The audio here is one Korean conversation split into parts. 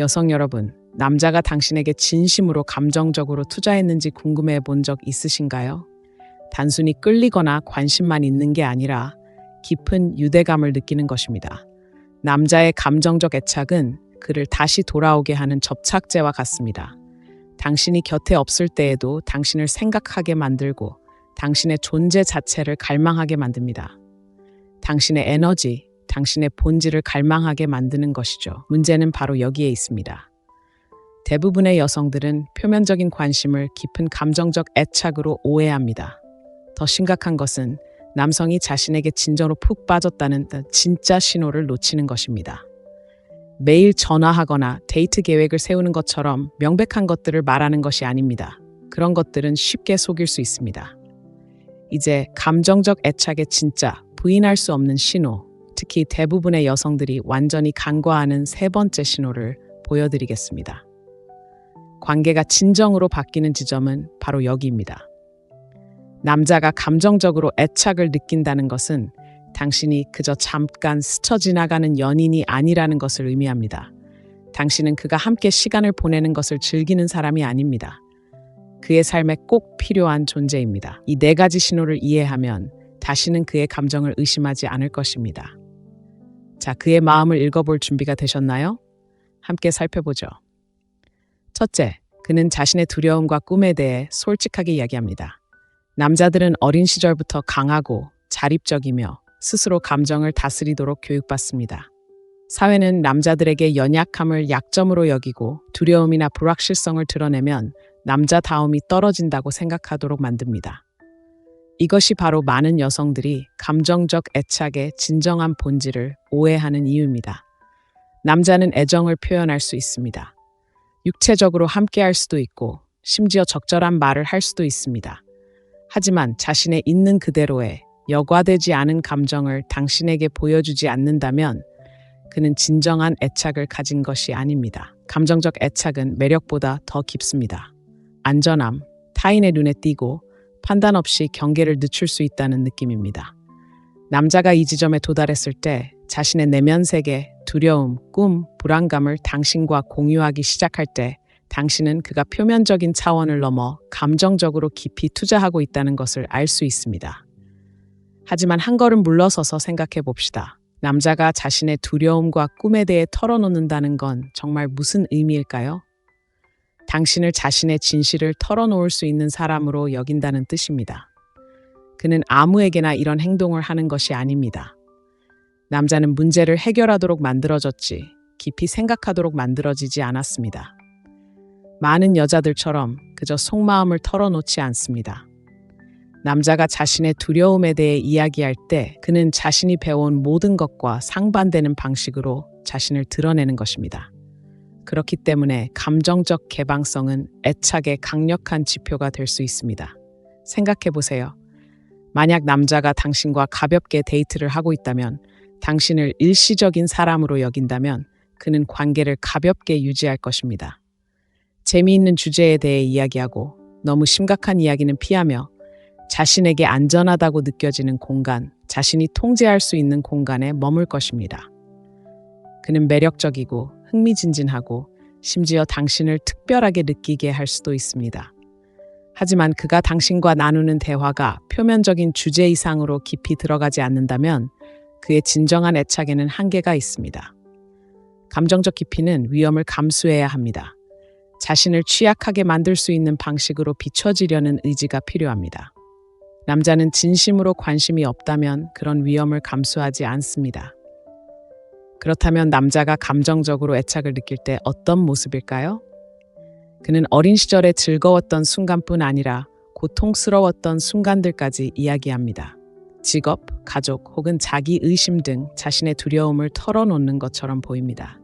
여성 여러분, 남자가 당신에게 진심으로 감정적으로 투자했는지 궁금해 본 적 있으신가요? 단순히 끌리거나 관심만 있는 게 아니라 깊은 유대감을 느끼는 것입니다. 남자의 감정적 애착은 그를 다시 돌아오게 하는 접착제와 같습니다. 당신이 곁에 없을 때에도 당신을 생각하게 만들고 당신의 존재 자체를 갈망하게 만듭니다. 당신의 에너지, 당신의 본질을 갈망하게 만드는 것이죠. 문제는 바로 여기에 있습니다. 대부분의 여성들은 표면적인 관심을 깊은 감정적 애착으로 오해합니다. 더 심각한 것은 남성이 자신에게 진정으로 푹 빠졌다는 진짜 신호를 놓치는 것입니다. 매일 전화하거나 데이트 계획을 세우는 것처럼 명백한 것들을 말하는 것이 아닙니다. 그런 것들은 쉽게 속일 수 있습니다. 이제 감정적 애착의 진짜, 부인할 수 없는 신호, 특히 대부분의 여성들이 완전히 간과하는 세 번째 신호를 보여드리겠습니다. 관계가 진정으로 바뀌는 지점은 바로 여기입니다. 남자가 감정적으로 애착을 느낀다는 것은 당신이 그저 잠깐 스쳐 지나가는 연인이 아니라는 것을 의미합니다. 당신은 그가 함께 시간을 보내는 것을 즐기는 사람이 아닙니다. 그의 삶에 꼭 필요한 존재입니다. 이 네 가지 신호를 이해하면 다시는 그의 감정을 의심하지 않을 것입니다. 자, 그의 마음을 읽어볼 준비가 되셨나요? 함께 살펴보죠. 첫째, 그는 자신의 두려움과 꿈에 대해 솔직하게 이야기합니다. 남자들은 어린 시절부터 강하고 자립적이며 스스로 감정을 다스리도록 교육받습니다. 사회는 남자들에게 연약함을 약점으로 여기고 두려움이나 불확실성을 드러내면 남자다움이 떨어진다고 생각하도록 만듭니다. 이것이 바로 많은 여성들이 감정적 애착의 진정한 본질을 오해하는 이유입니다. 남자는 애정을 표현할 수 있습니다. 육체적으로 함께할 수도 있고 심지어 적절한 말을 할 수도 있습니다. 하지만 자신의 있는 그대로의 여과되지 않은 감정을 당신에게 보여주지 않는다면 그는 진정한 애착을 가진 것이 아닙니다. 감정적 애착은 매력보다 더 깊습니다. 안전함, 타인의 눈에 띄고 판단 없이 경계를 늦출 수 있다는 느낌입니다. 남자가 이 지점에 도달했을 때 자신의 내면 세계, 두려움, 꿈, 불안감을 당신과 공유하기 시작할 때 당신은 그가 표면적인 차원을 넘어 감정적으로 깊이 투자하고 있다는 것을 알 수 있습니다. 하지만 한 걸음 물러서서 생각해 봅시다. 남자가 자신의 두려움과 꿈에 대해 털어놓는다는 건 정말 무슨 의미일까요? 당신을 자신의 진실을 털어놓을 수 있는 사람으로 여긴다는 뜻입니다. 그는 아무에게나 이런 행동을 하는 것이 아닙니다. 남자는 문제를 해결하도록 만들어졌지 깊이 생각하도록 만들어지지 않았습니다. 많은 여자들처럼 그저 속마음을 털어놓지 않습니다. 남자가 자신의 두려움에 대해 이야기할 때 그는 자신이 배운 모든 것과 상반되는 방식으로 자신을 드러내는 것입니다. 그렇기 때문에 감정적 개방성은 애착의 강력한 지표가 될 수 있습니다. 생각해 보세요. 만약 남자가 당신과 가볍게 데이트를 하고 있다면, 당신을 일시적인 사람으로 여긴다면 그는 관계를 가볍게 유지할 것입니다. 재미있는 주제에 대해 이야기하고 너무 심각한 이야기는 피하며 자신에게 안전하다고 느껴지는 공간, 자신이 통제할 수 있는 공간에 머물 것입니다. 그는 매력적이고 흥미진진하고 심지어 당신을 특별하게 느끼게 할 수도 있습니다. 하지만 그가 당신과 나누는 대화가 표면적인 주제 이상으로 깊이 들어가지 않는다면 그의 진정한 애착에는 한계가 있습니다. 감정적 깊이는 위험을 감수해야 합니다. 자신을 취약하게 만들 수 있는 방식으로 비춰지려는 의지가 필요합니다. 남자는 진심으로 관심이 없다면 그런 위험을 감수하지 않습니다. 그렇다면 남자가 감정적으로 애착을 느낄 때 어떤 모습일까요? 그는 어린 시절에 즐거웠던 순간뿐 아니라 고통스러웠던 순간들까지 이야기합니다. 직업, 가족 혹은 자기 의심 등 자신의 두려움을 털어놓는 것처럼 보입니다.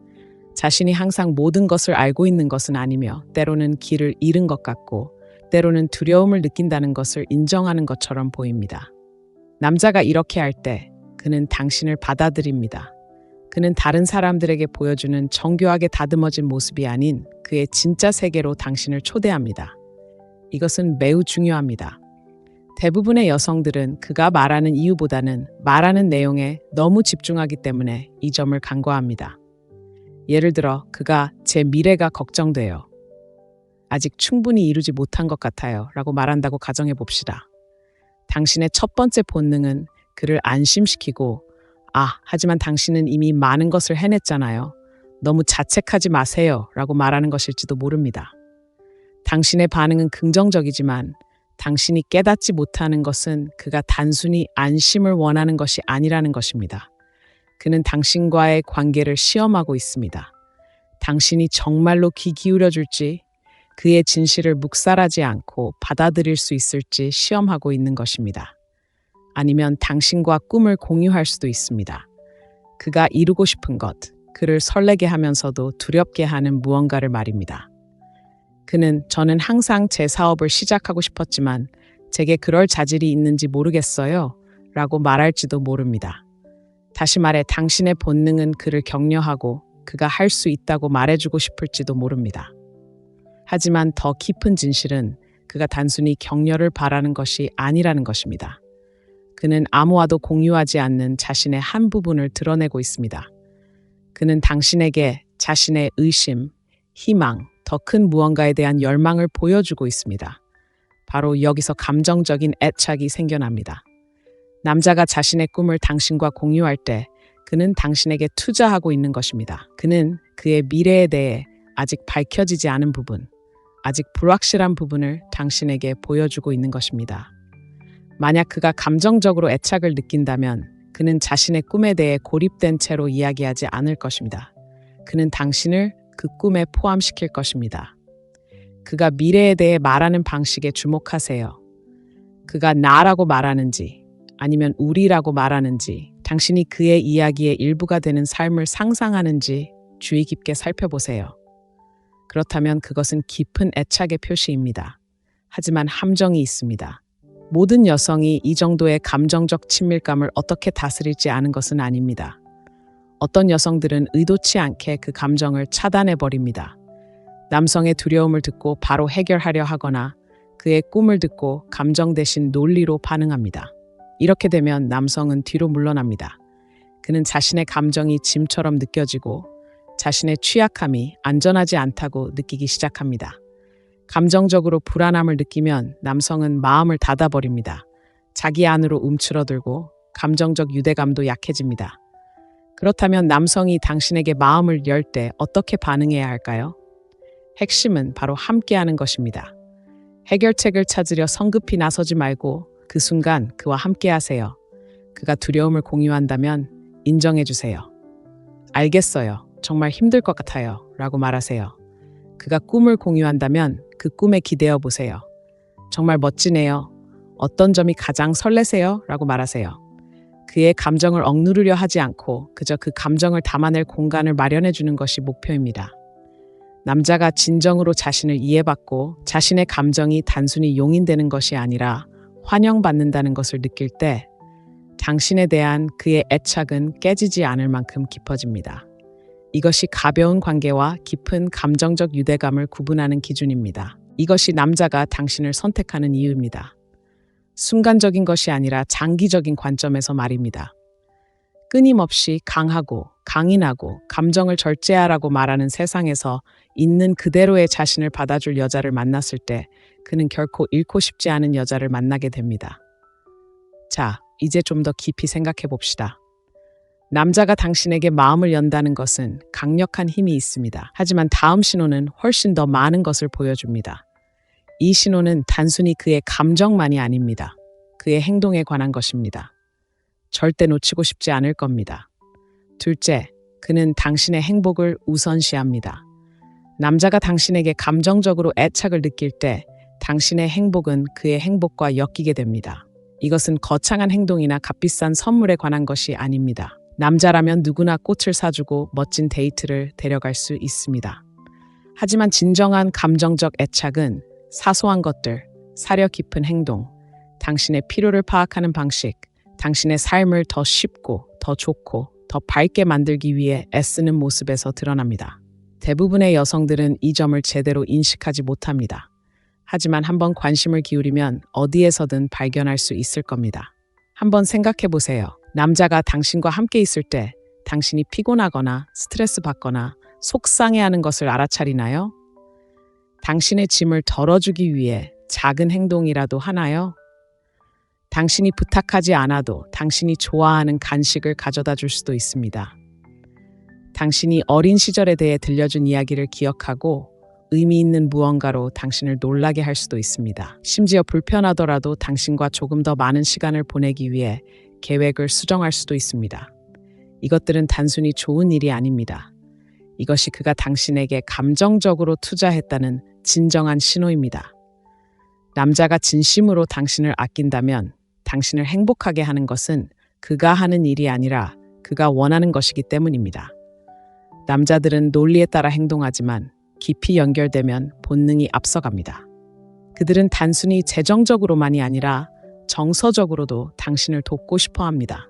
자신이 항상 모든 것을 알고 있는 것은 아니며 때로는 길을 잃은 것 같고 때로는 두려움을 느낀다는 것을 인정하는 것처럼 보입니다. 남자가 이렇게 할 때 그는 당신을 받아들입니다. 그는 다른 사람들에게 보여주는 정교하게 다듬어진 모습이 아닌 그의 진짜 세계로 당신을 초대합니다. 이것은 매우 중요합니다. 대부분의 여성들은 그가 말하는 이유보다는 말하는 내용에 너무 집중하기 때문에 이 점을 간과합니다. 예를 들어 그가 제 미래가 걱정돼요. 아직 충분히 이루지 못한 것 같아요. 라고 말한다고 가정해 봅시다. 당신의 첫 번째 본능은 그를 안심시키고 하지만 당신은 이미 많은 것을 해냈잖아요. 너무 자책하지 마세요. 라고 말하는 것일지도 모릅니다. 당신의 반응은 긍정적이지만 당신이 깨닫지 못하는 것은 그가 단순히 안심을 원하는 것이 아니라는 것입니다. 그는 당신과의 관계를 시험하고 있습니다. 당신이 정말로 귀 기울여 줄지, 그의 진실을 묵살하지 않고 받아들일 수 있을지 시험하고 있는 것입니다. 아니면 당신과 꿈을 공유할 수도 있습니다. 그가 이루고 싶은 것, 그를 설레게 하면서도 두렵게 하는 무언가를 말입니다. 저는 항상 제 사업을 시작하고 싶었지만 제게 그럴 자질이 있는지 모르겠어요. 라고 말할지도 모릅니다. 다시 말해 당신의 본능은 그를 격려하고 그가 할 수 있다고 말해주고 싶을지도 모릅니다. 하지만 더 깊은 진실은 그가 단순히 격려를 바라는 것이 아니라는 것입니다. 그는 아무와도 공유하지 않는 자신의 한 부분을 드러내고 있습니다. 그는 당신에게 자신의 의심, 희망, 더 큰 무언가에 대한 열망을 보여주고 있습니다. 바로 여기서 감정적인 애착이 생겨납니다. 남자가 자신의 꿈을 당신과 공유할 때 그는 당신에게 투자하고 있는 것입니다. 그는 그의 미래에 대해 아직 밝혀지지 않은 부분, 아직 불확실한 부분을 당신에게 보여주고 있는 것입니다. 만약 그가 감정적으로 애착을 느낀다면 그는 자신의 꿈에 대해 고립된 채로 이야기하지 않을 것입니다. 그는 당신을 그 꿈에 포함시킬 것입니다. 그가 미래에 대해 말하는 방식에 주목하세요. 그가 나라고 말하는지 아니면 우리라고 말하는지, 당신이 그의 이야기의 일부가 되는 삶을 상상하는지 주의 깊게 살펴보세요. 그렇다면 그것은 깊은 애착의 표시입니다. 하지만 함정이 있습니다. 모든 여성이 이 정도의 감정적 친밀감을 어떻게 다스릴지 아는 것은 아닙니다. 어떤 여성들은 의도치 않게 그 감정을 차단해버립니다. 남성의 두려움을 듣고 바로 해결하려 하거나 그의 꿈을 듣고 감정 대신 논리로 반응합니다. 이렇게 되면 남성은 뒤로 물러납니다. 그는 자신의 감정이 짐처럼 느껴지고 자신의 취약함이 안전하지 않다고 느끼기 시작합니다. 감정적으로 불안함을 느끼면 남성은 마음을 닫아버립니다. 자기 안으로 움츠러들고 감정적 유대감도 약해집니다. 그렇다면 남성이 당신에게 마음을 열 때 어떻게 반응해야 할까요? 핵심은 바로 함께하는 것입니다. 해결책을 찾으려 성급히 나서지 말고 그 순간 그와 함께하세요. 그가 두려움을 공유한다면 인정해주세요. 알겠어요. 정말 힘들 것 같아요. 라고 말하세요. 그가 꿈을 공유한다면 그 꿈에 기대어 보세요. 정말 멋지네요. 어떤 점이 가장 설레세요? 라고 말하세요. 그의 감정을 억누르려 하지 않고 그저 그 감정을 담아낼 공간을 마련해 주는 것이 목표입니다. 남자가 진정으로 자신을 이해받고 자신의 감정이 단순히 용인되는 것이 아니라 환영받는다는 것을 느낄 때 당신에 대한 그의 애착은 깨지지 않을 만큼 깊어집니다. 이것이 가벼운 관계와 깊은 감정적 유대감을 구분하는 기준입니다. 이것이 남자가 당신을 선택하는 이유입니다. 순간적인 것이 아니라 장기적인 관점에서 말입니다. 끊임없이 강하고 강인하고 감정을 절제하라고 말하는 세상에서 있는 그대로의 자신을 받아줄 여자를 만났을 때 그는 결코 잃고 싶지 않은 여자를 만나게 됩니다. 자, 이제 좀 더 깊이 생각해 봅시다. 남자가 당신에게 마음을 연다는 것은 강력한 힘이 있습니다. 하지만 다음 신호는 훨씬 더 많은 것을 보여줍니다. 이 신호는 단순히 그의 감정만이 아닙니다. 그의 행동에 관한 것입니다. 절대 놓치고 싶지 않을 겁니다. 둘째, 그는 당신의 행복을 우선시합니다. 남자가 당신에게 감정적으로 애착을 느낄 때 당신의 행복은 그의 행복과 엮이게 됩니다. 이것은 거창한 행동이나 값비싼 선물에 관한 것이 아닙니다. 남자라면 누구나 꽃을 사주고 멋진 데이트를 데려갈 수 있습니다. 하지만 진정한 감정적 애착은 사소한 것들, 사려 깊은 행동, 당신의 필요를 파악하는 방식, 당신의 삶을 더 쉽고 더 좋고 더 밝게 만들기 위해 애쓰는 모습에서 드러납니다. 대부분의 여성들은 이 점을 제대로 인식하지 못합니다. 하지만 한번 관심을 기울이면 어디에서든 발견할 수 있을 겁니다. 한번 생각해 보세요. 남자가 당신과 함께 있을 때 당신이 피곤하거나 스트레스 받거나 속상해하는 것을 알아차리나요? 당신의 짐을 덜어주기 위해 작은 행동이라도 하나요? 당신이 부탁하지 않아도 당신이 좋아하는 간식을 가져다 줄 수도 있습니다. 당신이 어린 시절에 대해 들려준 이야기를 기억하고 의미 있는 무언가로 당신을 놀라게 할 수도 있습니다. 심지어 불편하더라도 당신과 조금 더 많은 시간을 보내기 위해 계획을 수정할 수도 있습니다. 이것들은 단순히 좋은 일이 아닙니다. 이것이 그가 당신에게 감정적으로 투자했다는 진정한 신호입니다. 남자가 진심으로 당신을 아낀다면 당신을 행복하게 하는 것은 그가 하는 일이 아니라 그가 원하는 것이기 때문입니다. 남자들은 논리에 따라 행동하지만 깊이 연결되면 본능이 앞서갑니다. 그들은 단순히 재정적으로만이 아니라 정서적으로도 당신을 돕고 싶어 합니다.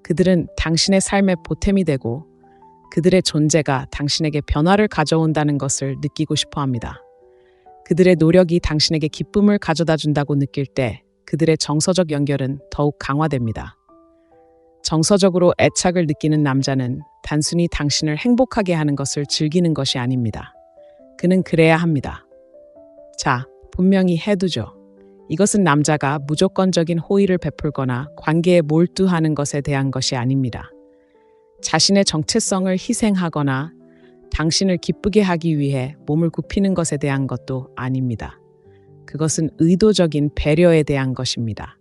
그들은 당신의 삶의 보탬이 되고 그들의 존재가 당신에게 변화를 가져온다는 것을 느끼고 싶어 합니다. 그들의 노력이 당신에게 기쁨을 가져다 준다고 느낄 때 그들의 정서적 연결은 더욱 강화됩니다. 정서적으로 애착을 느끼는 남자는 단순히 당신을 행복하게 하는 것을 즐기는 것이 아닙니다. 그는 그래야 합니다. 자, 분명히 해두죠. 이것은 남자가 무조건적인 호의를 베풀거나 관계에 몰두하는 것에 대한 것이 아닙니다. 자신의 정체성을 희생하거나 당신을 기쁘게 하기 위해 몸을 굽히는 것에 대한 것도 아닙니다. 그것은 의도적인 배려에 대한 것입니다.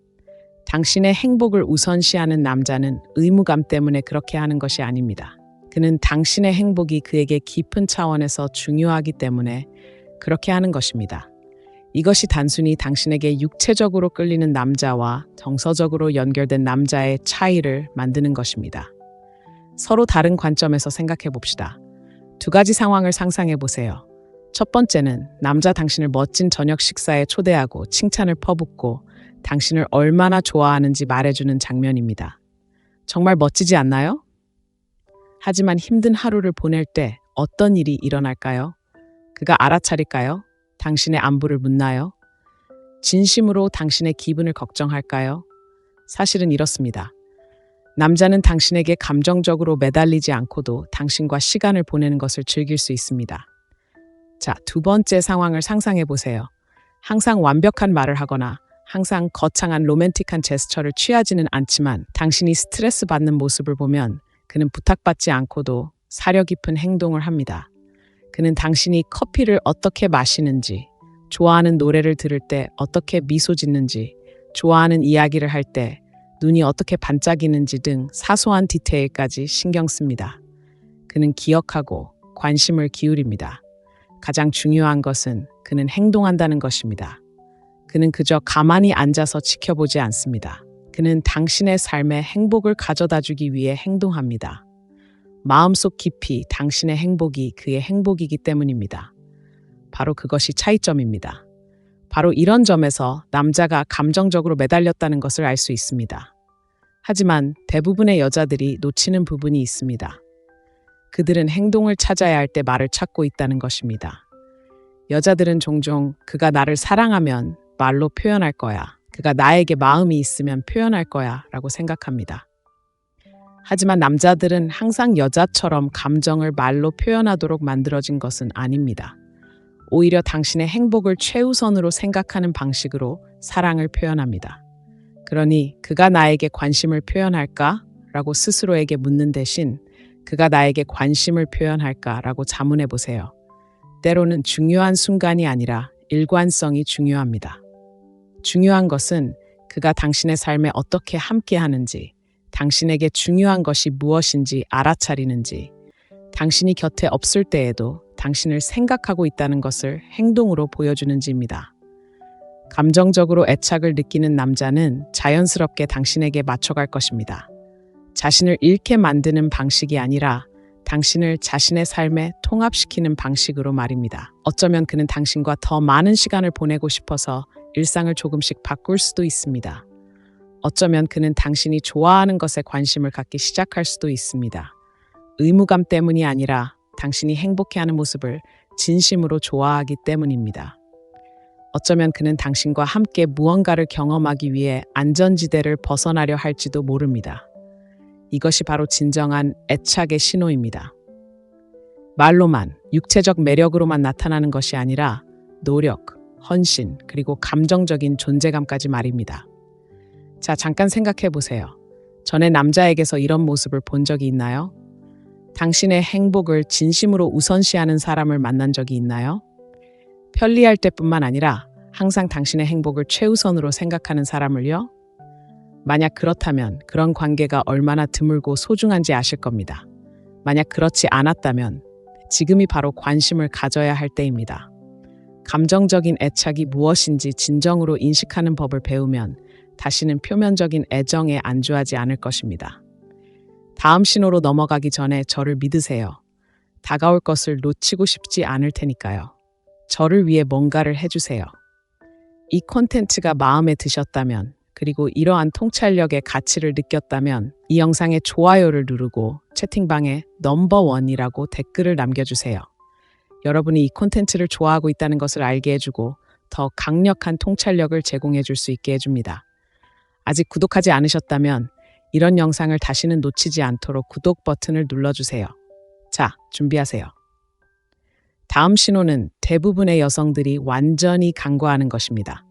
당신의 행복을 우선시하는 남자는 의무감 때문에 그렇게 하는 것이 아닙니다. 그는 당신의 행복이 그에게 깊은 차원에서 중요하기 때문에 그렇게 하는 것입니다. 이것이 단순히 당신에게 육체적으로 끌리는 남자와 정서적으로 연결된 남자의 차이를 만드는 것입니다. 서로 다른 관점에서 생각해 봅시다. 두 가지 상황을 상상해 보세요. 첫 번째는 남자 당신을 멋진 저녁 식사에 초대하고 칭찬을 퍼붓고 당신을 얼마나 좋아하는지 말해주는 장면입니다. 정말 멋지지 않나요? 하지만 힘든 하루를 보낼 때 어떤 일이 일어날까요? 그가 알아차릴까요? 당신의 안부를 묻나요? 진심으로 당신의 기분을 걱정할까요? 사실은 이렇습니다. 남자는 당신에게 감정적으로 매달리지 않고도 당신과 시간을 보내는 것을 즐길 수 있습니다. 자, 두 번째 상황을 상상해 보세요. 항상 완벽한 말을 하거나 항상 거창한 로맨틱한 제스처를 취하지는 않지만 당신이 스트레스 받는 모습을 보면 그는 부탁받지 않고도 사려 깊은 행동을 합니다. 그는 당신이 커피를 어떻게 마시는지, 좋아하는 노래를 들을 때 어떻게 미소 짓는지, 좋아하는 이야기를 할 때 눈이 어떻게 반짝이는지 등 사소한 디테일까지 신경 씁니다. 그는 기억하고 관심을 기울입니다. 가장 중요한 것은 그는 행동한다는 것입니다. 그는 그저 가만히 앉아서 지켜보지 않습니다. 그는 당신의 삶에 행복을 가져다 주기 위해 행동합니다. 마음속 깊이 당신의 행복이 그의 행복이기 때문입니다. 바로 그것이 차이점입니다. 바로 이런 점에서 남자가 감정적으로 매달렸다는 것을 알 수 있습니다. 하지만 대부분의 여자들이 놓치는 부분이 있습니다. 그들은 행동을 찾아야 할 때 말을 찾고 있다는 것입니다. 여자들은 종종 그가 나를 사랑하면 말로 표현할 거야. 그가 나에게 마음이 있으면 표현할 거야 라고 생각합니다. 하지만 남자들은 항상 여자처럼 감정을 말로 표현하도록 만들어진 것은 아닙니다. 오히려 당신의 행복을 최우선으로 생각하는 방식으로 사랑을 표현합니다. 그러니 그가 나에게 관심을 표현할까? 라고 스스로에게 묻는 대신 그가 나에게 관심을 표현할까? 라고 자문해 보세요. 때로는 중요한 순간이 아니라 일관성이 중요합니다. 중요한 것은 그가 당신의 삶에 어떻게 함께하는지, 당신에게 중요한 것이 무엇인지 알아차리는지, 당신이 곁에 없을 때에도 당신을 생각하고 있다는 것을 행동으로 보여주는지입니다. 감정적으로 애착을 느끼는 남자는 자연스럽게 당신에게 맞춰갈 것입니다. 자신을 잃게 만드는 방식이 아니라 당신을 자신의 삶에 통합시키는 방식으로 말입니다. 어쩌면 그는 당신과 더 많은 시간을 보내고 싶어서 일상을 조금씩 바꿀 수도 있습니다. 어쩌면 그는 당신이 좋아하는 것에 관심을 갖기 시작할 수도 있습니다. 의무감 때문이 아니라 당신이 행복해하는 모습을 진심으로 좋아하기 때문입니다. 어쩌면 그는 당신과 함께 무언가를 경험하기 위해 안전지대를 벗어나려 할지도 모릅니다. 이것이 바로 진정한 애착의 신호입니다. 말로만, 육체적 매력으로만 나타나는 것이 아니라 노력, 헌신, 그리고 감정적인 존재감까지 말입니다. 자, 잠깐 생각해 보세요. 전에 남자에게서 이런 모습을 본 적이 있나요? 당신의 행복을 진심으로 우선시하는 사람을 만난 적이 있나요? 편리할 때뿐만 아니라 항상 당신의 행복을 최우선으로 생각하는 사람을요? 만약 그렇다면 그런 관계가 얼마나 드물고 소중한지 아실 겁니다. 만약 그렇지 않았다면 지금이 바로 관심을 가져야 할 때입니다. 감정적인 애착이 무엇인지 진정으로 인식하는 법을 배우면 다시는 표면적인 애정에 안주하지 않을 것입니다. 다음 신호로 넘어가기 전에 저를 믿으세요. 다가올 것을 놓치고 싶지 않을 테니까요. 저를 위해 뭔가를 해주세요. 이 콘텐츠가 마음에 드셨다면, 그리고 이러한 통찰력의 가치를 느꼈다면 이 영상에 좋아요를 누르고 채팅방에 넘버원이라고 댓글을 남겨주세요. 여러분이 이 콘텐츠를 좋아하고 있다는 것을 알게 해주고 더 강력한 통찰력을 제공해 줄 수 있게 해줍니다. 아직 구독하지 않으셨다면 이런 영상을 다시는 놓치지 않도록 구독 버튼을 눌러주세요. 자, 준비하세요. 다음 신호는 대부분의 여성들이 완전히 간과하는 것입니다.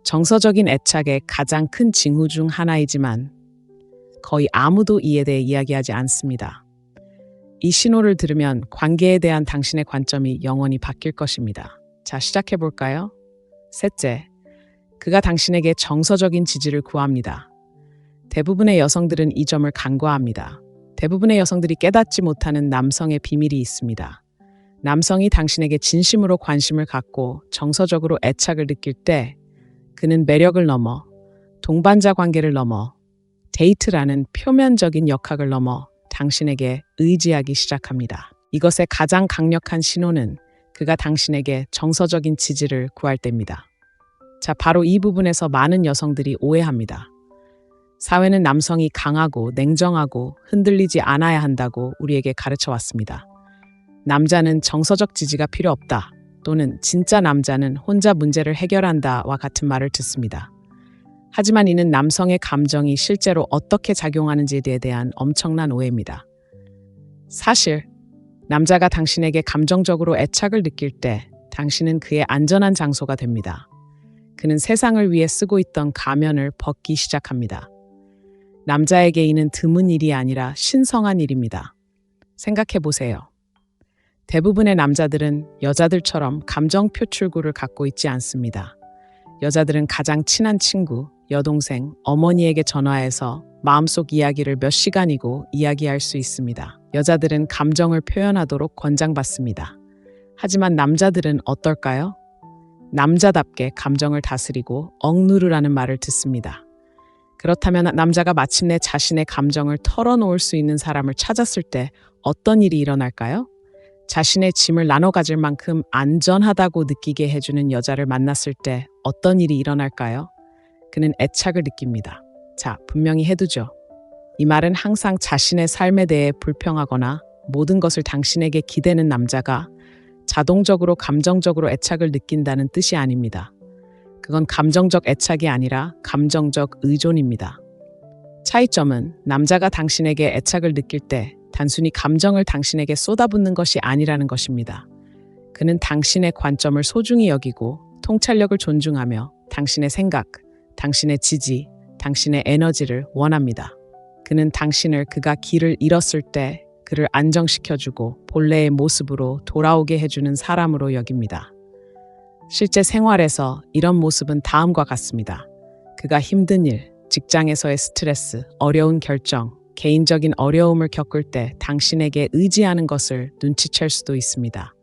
정서적인 애착의 가장 큰 징후 중 하나이지만 거의 아무도 이에 대해 이야기하지 않습니다. 이 신호를 들으면 관계에 대한 당신의 관점이 영원히 바뀔 것입니다. 자, 시작해 볼까요? 셋째, 그가 당신에게 정서적인 지지를 구합니다. 대부분의 여성들은 이 점을 간과합니다. 대부분의 여성들이 깨닫지 못하는 남성의 비밀이 있습니다. 남성이 당신에게 진심으로 관심을 갖고 정서적으로 애착을 느낄 때 그는 매력을 넘어, 동반자 관계를 넘어, 데이트라는 표면적인 역학을 넘어 당신에게 의지하기 시작합니다. 이것의 가장 강력한 신호는 그가 당신에게 정서적인 지지를 구할 때입니다. 자, 바로 이 부분에서 많은 여성들이 오해합니다. 사회는 남성이 강하고 냉정하고 흔들리지 않아야 한다고 우리에게 가르쳐 왔습니다. 남자는 정서적 지지가 필요 없다, 또는 진짜 남자는 혼자 문제를 해결한다와 같은 말을 듣습니다. 하지만 이는 남성의 감정이 실제로 어떻게 작용하는지에 대한 엄청난 오해입니다. 사실 남자가 당신에게 감정적으로 애착을 느낄 때 당신은 그의 안전한 장소가 됩니다. 그는 세상을 위해 쓰고 있던 가면을 벗기 시작합니다. 남자에게 이는 드문 일이 아니라 신성한 일입니다. 생각해 보세요. 대부분의 남자들은 여자들처럼 감정 표출구를 갖고 있지 않습니다. 여자들은 가장 친한 친구, 여동생, 어머니에게 전화해서 마음속 이야기를 몇 시간이고 이야기할 수 있습니다. 여자들은 감정을 표현하도록 권장받습니다. 하지만 남자들은 어떨까요? 남자답게 감정을 다스리고 억누르라는 말을 듣습니다. 그렇다면 남자가 마침내 자신의 감정을 털어놓을 수 있는 사람을 찾았을 때 어떤 일이 일어날까요? 자신의 짐을 나눠 가질 만큼 안전하다고 느끼게 해주는 여자를 만났을 때 어떤 일이 일어날까요? 그는 애착을 느낍니다. 자, 분명히 해두죠. 이 말은 항상 자신의 삶에 대해 불평하거나 모든 것을 당신에게 기대는 남자가 자동적으로 감정적으로 애착을 느낀다는 뜻이 아닙니다. 그건 감정적 애착이 아니라 감정적 의존입니다. 차이점은 남자가 당신에게 애착을 느낄 때 단순히 감정을 당신에게 쏟아붓는 것이 아니라는 것입니다. 그는 당신의 관점을 소중히 여기고 통찰력을 존중하며 당신의 생각, 당신의 지지, 당신의 에너지를 원합니다. 그는 당신을 그가 길을 잃었을 때 그를 안정시켜주고 본래의 모습으로 돌아오게 해주는 사람으로 여깁니다. 실제 생활에서 이런 모습은 다음과 같습니다. 그가 힘든 일, 직장에서의 스트레스, 어려운 결정, 개인적인 어려움을 겪을 때 당신에게 의지하는 것을 눈치챌 수도 있습니다.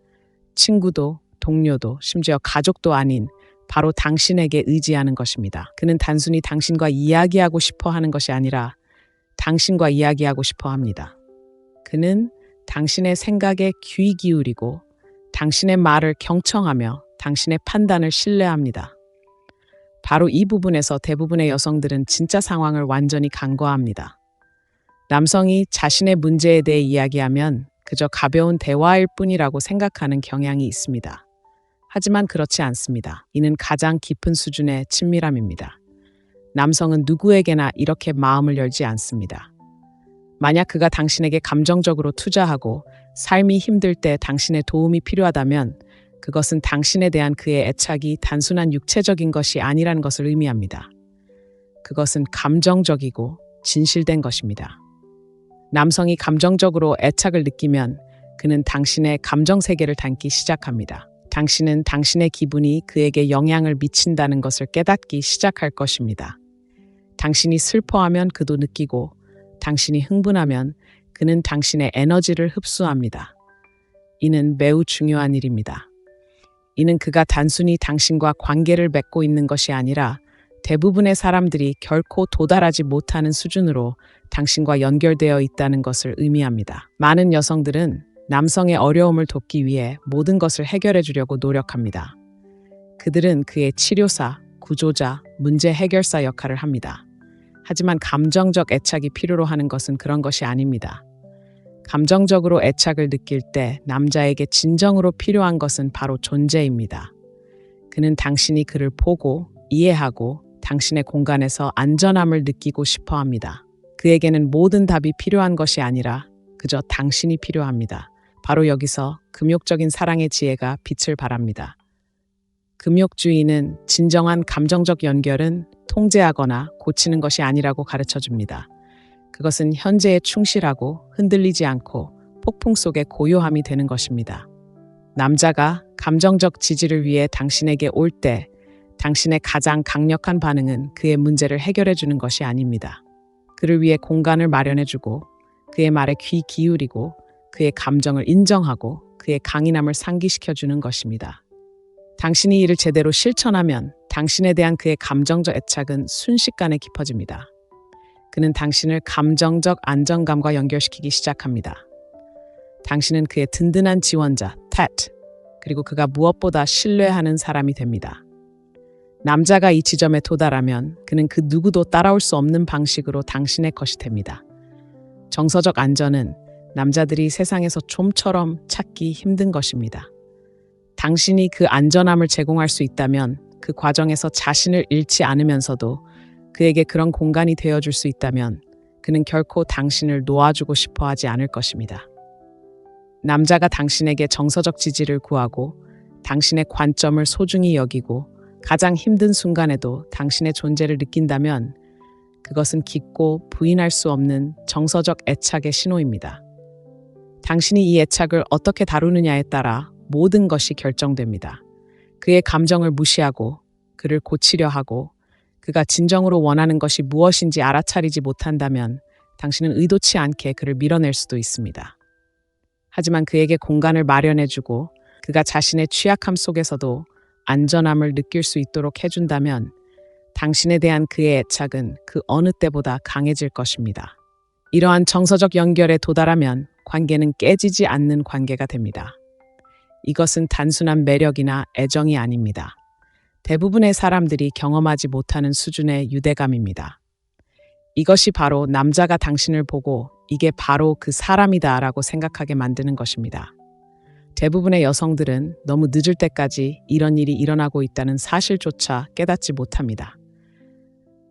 친구도, 동료도, 심지어 가족도 아닌 바로 당신에게 의지하는 것입니다. 그는 단순히 당신과 이야기하고 싶어 하는 것이 아니라 당신과 이야기하고 싶어 합니다. 그는 당신의 생각에 귀 기울이고 당신의 말을 경청하며 당신의 판단을 신뢰합니다. 바로 이 부분에서 대부분의 여성들은 진짜 상황을 완전히 간과합니다. 남성이 자신의 문제에 대해 이야기하면 그저 가벼운 대화일 뿐이라고 생각하는 경향이 있습니다. 하지만 그렇지 않습니다. 이는 가장 깊은 수준의 친밀함입니다. 남성은 누구에게나 이렇게 마음을 열지 않습니다. 만약 그가 당신에게 감정적으로 투자하고 삶이 힘들 때 당신의 도움이 필요하다면 그것은 당신에 대한 그의 애착이 단순한 육체적인 것이 아니라는 것을 의미합니다. 그것은 감정적이고 진실된 것입니다. 남성이 감정적으로 애착을 느끼면 그는 당신의 감정 세계를 담기 시작합니다. 당신은 당신의 기분이 그에게 영향을 미친다는 것을 깨닫기 시작할 것입니다. 당신이 슬퍼하면 그도 느끼고 당신이 흥분하면 그는 당신의 에너지를 흡수합니다. 이는 매우 중요한 일입니다. 이는 그가 단순히 당신과 관계를 맺고 있는 것이 아니라 대부분의 사람들이 결코 도달하지 못하는 수준으로 당신과 연결되어 있다는 것을 의미합니다. 많은 여성들은 남성의 어려움을 돕기 위해 모든 것을 해결해 주려고 노력합니다. 그들은 그의 치료사, 구조자, 문제 해결사 역할을 합니다. 하지만 감정적 애착이 필요로 하는 것은 그런 것이 아닙니다. 감정적으로 애착을 느낄 때 남자에게 진정으로 필요한 것은 바로 존재입니다. 그는 당신이 그를 보고 이해하고 당신의 공간에서 안전함을 느끼고 싶어 합니다. 그에게는 모든 답이 필요한 것이 아니라 그저 당신이 필요합니다. 바로 여기서 금욕적인 사랑의 지혜가 빛을 발합니다. 금욕주의는 진정한 감정적 연결은 통제하거나 고치는 것이 아니라고 가르쳐 줍니다. 그것은 현재에 충실하고 흔들리지 않고 폭풍 속의 고요함이 되는 것입니다. 남자가 감정적 지지를 위해 당신에게 올 때 당신의 가장 강력한 반응은 그의 문제를 해결해 주는 것이 아닙니다. 그를 위해 공간을 마련해 주고 그의 말에 귀 기울이고 그의 감정을 인정하고 그의 강인함을 상기시켜 주는 것입니다. 당신이 이를 제대로 실천하면 당신에 대한 그의 감정적 애착은 순식간에 깊어집니다. 그는 당신을 감정적 안정감과 연결시키기 시작합니다. 당신은 그의 든든한 지원자, 텟, 그리고 그가 무엇보다 신뢰하는 사람이 됩니다. 남자가 이 지점에 도달하면 그는 그 누구도 따라올 수 없는 방식으로 당신의 것이 됩니다. 정서적 안전은 남자들이 세상에서 좀처럼 찾기 힘든 것입니다. 당신이 그 안전함을 제공할 수 있다면 그 과정에서 자신을 잃지 않으면서도 그에게 그런 공간이 되어줄 수 있다면 그는 결코 당신을 놓아주고 싶어 하지 않을 것입니다. 남자가 당신에게 정서적 지지를 구하고 당신의 관점을 소중히 여기고 가장 힘든 순간에도 당신의 존재를 느낀다면 그것은 깊고 부인할 수 없는 정서적 애착의 신호입니다. 당신이 이 애착을 어떻게 다루느냐에 따라 모든 것이 결정됩니다. 그의 감정을 무시하고 그를 고치려 하고 그가 진정으로 원하는 것이 무엇인지 알아차리지 못한다면 당신은 의도치 않게 그를 밀어낼 수도 있습니다. 하지만 그에게 공간을 마련해주고 그가 자신의 취약함 속에서도 안전함을 느낄 수 있도록 해준다면 당신에 대한 그의 애착은 그 어느 때보다 강해질 것입니다. 이러한 정서적 연결에 도달하면 관계는 깨지지 않는 관계가 됩니다. 이것은 단순한 매력이나 애정이 아닙니다. 대부분의 사람들이 경험하지 못하는 수준의 유대감입니다. 이것이 바로 남자가 당신을 보고 이게 바로 그 사람이다라고 생각하게 만드는 것입니다. 대부분의 여성들은 너무 늦을 때까지 이런 일이 일어나고 있다는 사실조차 깨닫지 못합니다.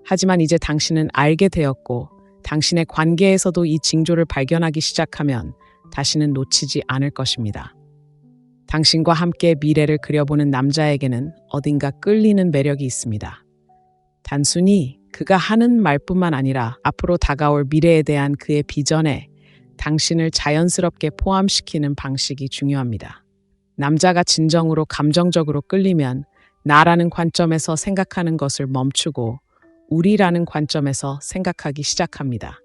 하지만 이제 당신은 알게 되었고 당신의 관계에서도 이 징조를 발견하기 시작하면 다시는 놓치지 않을 것입니다. 당신과 함께 미래를 그려보는 남자에게는 어딘가 끌리는 매력이 있습니다. 단순히 그가 하는 말뿐만 아니라 앞으로 다가올 미래에 대한 그의 비전에 당신을 자연스럽게 포함시키는 방식이 중요합니다. 남자가 진정으로 감정적으로 끌리면 나라는 관점에서 생각하는 것을 멈추고 우리라는 관점에서 생각하기 시작합니다.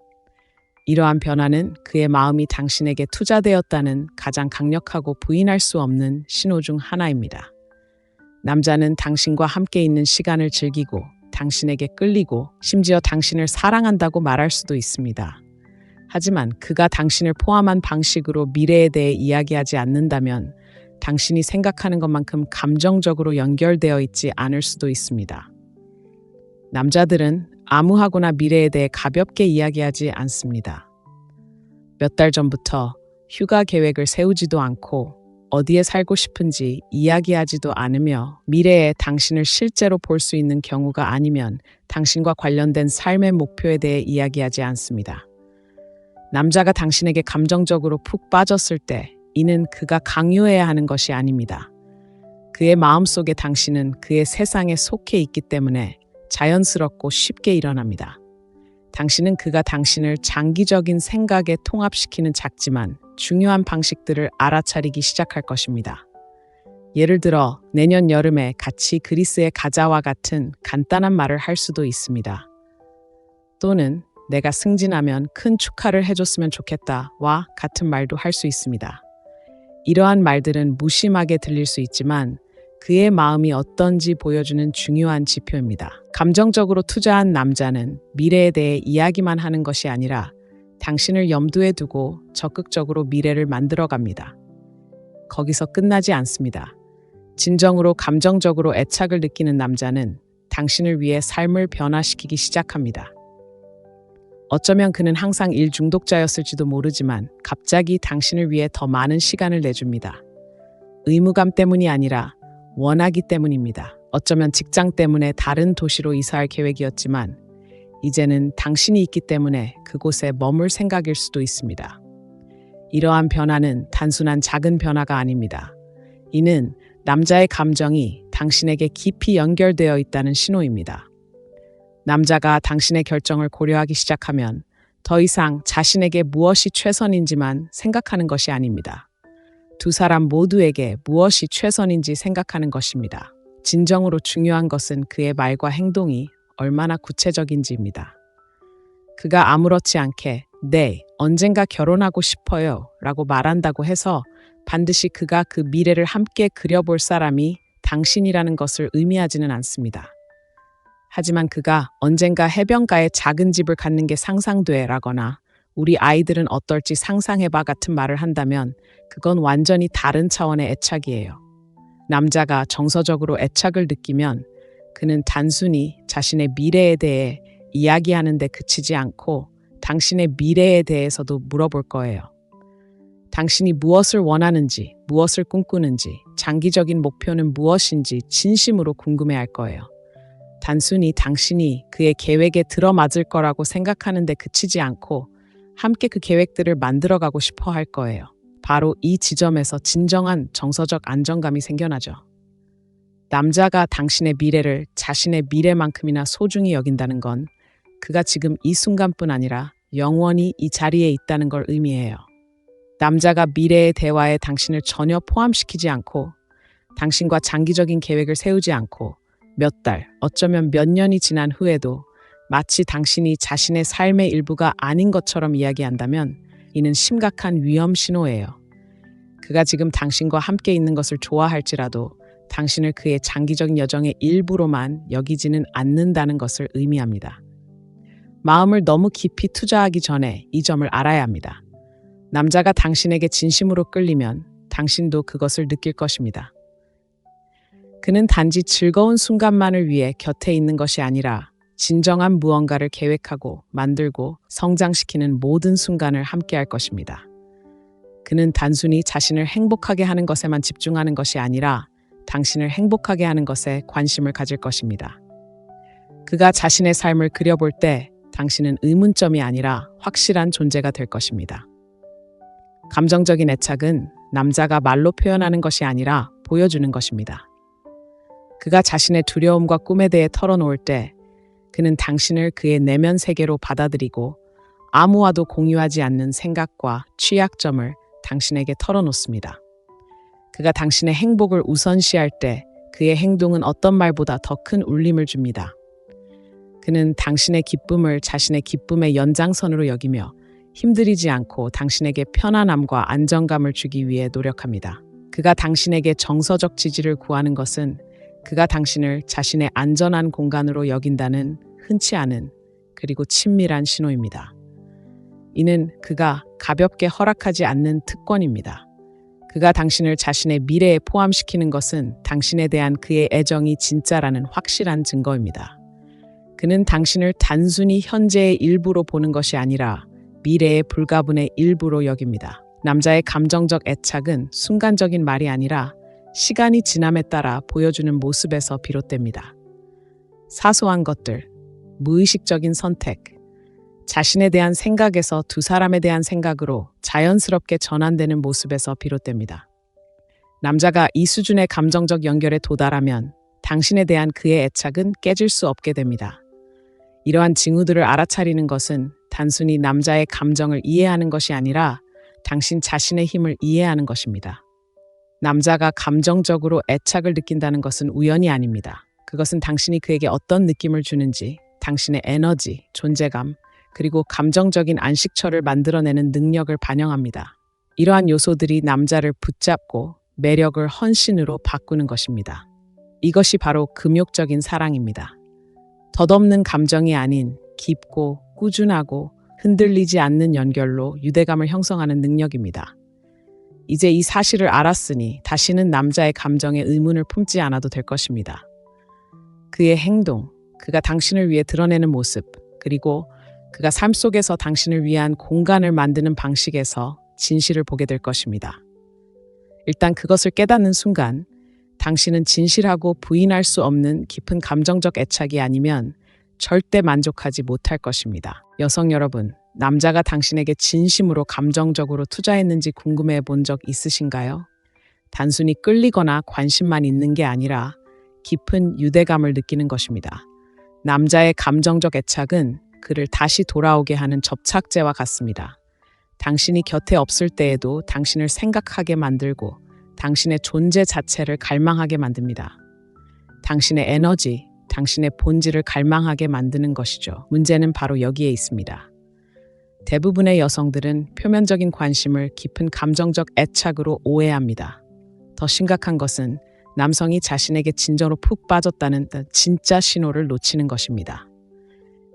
이러한 변화는 그의 마음이 당신에게 투자되었다는 가장 강력하고 부인할 수 없는 신호 중 하나입니다. 남자는 당신과 함께 있는 시간을 즐기고 당신에게 끌리고 심지어 당신을 사랑한다고 말할 수도 있습니다. 하지만 그가 당신을 포함한 방식으로 미래에 대해 이야기하지 않는다면 당신이 생각하는 것만큼 감정적으로 연결되어 있지 않을 수도 있습니다. 남자들은 암무하거나 미래에 대해 가볍게 이야기하지 않습니다. 몇 달 전부터 휴가 계획을 세우지도 않고 어디에 살고 싶은지 이야기하지도 않으며 미래에 당신을 실제로 볼 수 있는 경우가 아니면 당신과 관련된 삶의 목표에 대해 이야기하지 않습니다. 남자가 당신에게 감정적으로 푹 빠졌을 때 이는 그가 강요해야 하는 것이 아닙니다. 그의 마음속에 당신은 그의 세상에 속해 있기 때문에 자연스럽고 쉽게 일어납니다. 당신은 그가 당신을 장기적인 생각에 통합시키는 작지만 중요한 방식들을 알아차리기 시작할 것입니다. 예를 들어 내년 여름에 같이 그리스에 가자와 같은 간단한 말을 할 수도 있습니다. 또는 내가 승진하면 큰 축하를 해줬으면 좋겠다와 같은 말도 할 수 있습니다. 이러한 말들은 무심하게 들릴 수 있지만 그의 마음이 어떤지 보여주는 중요한 지표입니다. 감정적으로 투자한 남자는 미래에 대해 이야기만 하는 것이 아니라 당신을 염두에 두고 적극적으로 미래를 만들어갑니다. 거기서 끝나지 않습니다. 진정으로 감정적으로 애착을 느끼는 남자는 당신을 위해 삶을 변화시키기 시작합니다. 어쩌면 그는 항상 일 중독자였을지도 모르지만 갑자기 당신을 위해 더 많은 시간을 내줍니다. 의무감 때문이 아니라 원하기 때문입니다. 어쩌면 직장 때문에 다른 도시로 이사할 계획이었지만 이제는 당신이 있기 때문에 그곳에 머물 생각일 수도 있습니다. 이러한 변화는 단순한 작은 변화가 아닙니다. 이는 남자의 감정이 당신에게 깊이 연결되어 있다는 신호입니다. 남자가 당신의 결정을 고려하기 시작하면 더 이상 자신에게 무엇이 최선인지만 생각하는 것이 아닙니다. 두 사람 모두에게 무엇이 최선인지 생각하는 것입니다. 진정으로 중요한 것은 그의 말과 행동이 얼마나 구체적인지입니다. 그가 아무렇지 않게 네, 언젠가 결혼하고 싶어요 라고 말한다고 해서 반드시 그가 그 미래를 함께 그려볼 사람이 당신이라는 것을 의미하지는 않습니다. 하지만 그가 언젠가 해변가에 작은 집을 갖는 게 상상돼 라거나 우리 아이들은 어떨지 상상해봐 같은 말을 한다면 그건 완전히 다른 차원의 애착이에요. 남자가 정서적으로 애착을 느끼면 그는 단순히 자신의 미래에 대해 이야기하는 데 그치지 않고 당신의 미래에 대해서도 물어볼 거예요. 당신이 무엇을 원하는지, 무엇을 꿈꾸는지, 장기적인 목표는 무엇인지 진심으로 궁금해할 거예요. 단순히 당신이 그의 계획에 들어맞을 거라고 생각하는 데 그치지 않고 함께 그 계획들을 만들어가고 싶어 할 거예요. 바로 이 지점에서 진정한 정서적 안정감이 생겨나죠. 남자가 당신의 미래를 자신의 미래만큼이나 소중히 여긴다는 건 그가 지금 이 순간뿐 아니라 영원히 이 자리에 있다는 걸 의미해요. 남자가 미래의 대화에 당신을 전혀 포함시키지 않고 당신과 장기적인 계획을 세우지 않고 몇 달, 어쩌면 몇 년이 지난 후에도 마치 당신이 자신의 삶의 일부가 아닌 것처럼 이야기한다면 이는 심각한 위험 신호예요. 그가 지금 당신과 함께 있는 것을 좋아할지라도 당신을 그의 장기적인 여정의 일부로만 여기지는 않는다는 것을 의미합니다. 마음을 너무 깊이 투자하기 전에 이 점을 알아야 합니다. 남자가 당신에게 진심으로 끌리면 당신도 그것을 느낄 것입니다. 그는 단지 즐거운 순간만을 위해 곁에 있는 것이 아니라 진정한 무언가를 계획하고 만들고 성장시키는 모든 순간을 함께할 것입니다. 그는 단순히 자신을 행복하게 하는 것에만 집중하는 것이 아니라 당신을 행복하게 하는 것에 관심을 가질 것입니다. 그가 자신의 삶을 그려볼 때 당신은 의문점이 아니라 확실한 존재가 될 것입니다. 감정적인 애착은 남자가 말로 표현하는 것이 아니라 보여주는 것입니다. 그가 자신의 두려움과 꿈에 대해 털어놓을 때 그는 당신을 그의 내면 세계로 받아들이고 아무와도 공유하지 않는 생각과 취약점을 당신에게 털어놓습니다. 그가 당신의 행복을 우선시할 때 그의 행동은 어떤 말보다 더 큰 울림을 줍니다. 그는 당신의 기쁨을 자신의 기쁨의 연장선으로 여기며 힘들이지 않고 당신에게 편안함과 안정감을 주기 위해 노력합니다. 그가 당신에게 정서적 지지를 구하는 것은 그가 당신을 자신의 안전한 공간으로 여긴다는 흔치 않은 그리고 친밀한 신호입니다. 이는 그가 가볍게 허락하지 않는 특권입니다. 그가 당신을 자신의 미래에 포함시키는 것은 당신에 대한 그의 애정이 진짜라는 확실한 증거입니다. 그는 당신을 단순히 현재의 일부로 보는 것이 아니라 미래의 불가분의 일부로 여깁니다. 남자의 감정적 애착은 순간적인 말이 아니라 시간이 지남에 따라 보여주는 모습에서 비롯됩니다. 사소한 것들, 무의식적인 선택, 자신에 대한 생각에서 두 사람에 대한 생각으로 자연스럽게 전환되는 모습에서 비롯됩니다. 남자가 이 수준의 감정적 연결에 도달하면 당신에 대한 그의 애착은 깨질 수 없게 됩니다. 이러한 징후들을 알아차리는 것은 단순히 남자의 감정을 이해하는 것이 아니라 당신 자신의 힘을 이해하는 것입니다. 남자가 감정적으로 애착을 느낀다는 것은 우연이 아닙니다. 그것은 당신이 그에게 어떤 느낌을 주는지, 당신의 에너지, 존재감, 그리고 감정적인 안식처를 만들어내는 능력을 반영합니다. 이러한 요소들이 남자를 붙잡고 매력을 헌신으로 바꾸는 것입니다. 이것이 바로 금욕적인 사랑입니다. 덧없는 감정이 아닌 깊고 꾸준하고 흔들리지 않는 연결로 유대감을 형성하는 능력입니다. 이제 이 사실을 알았으니 다시는 남자의 감정에 의문을 품지 않아도 될 것입니다. 그의 행동, 그가 당신을 위해 드러내는 모습, 그리고 그가 삶 속에서 당신을 위한 공간을 만드는 방식에서 진실을 보게 될 것입니다. 일단 그것을 깨닫는 순간 당신은 진실하고 부인할 수 없는 깊은 감정적 애착이 아니면 절대 만족하지 못할 것입니다. 여성 여러분, 남자가 당신에게 진심으로 감정적으로 투자했는지 궁금해 본 적 있으신가요? 단순히 끌리거나 관심만 있는 게 아니라 깊은 유대감을 느끼는 것입니다. 남자의 감정적 애착은 그를 다시 돌아오게 하는 접착제와 같습니다. 당신이 곁에 없을 때에도 당신을 생각하게 만들고 당신의 존재 자체를 갈망하게 만듭니다. 당신의 에너지, 당신의 본질을 갈망하게 만드는 것이죠. 문제는 바로 여기에 있습니다. 대부분의 여성들은 표면적인 관심을 깊은 감정적 애착으로 오해합니다. 더 심각한 것은 남성이 자신에게 진정으로 푹 빠졌다는 진짜 신호를 놓치는 것입니다.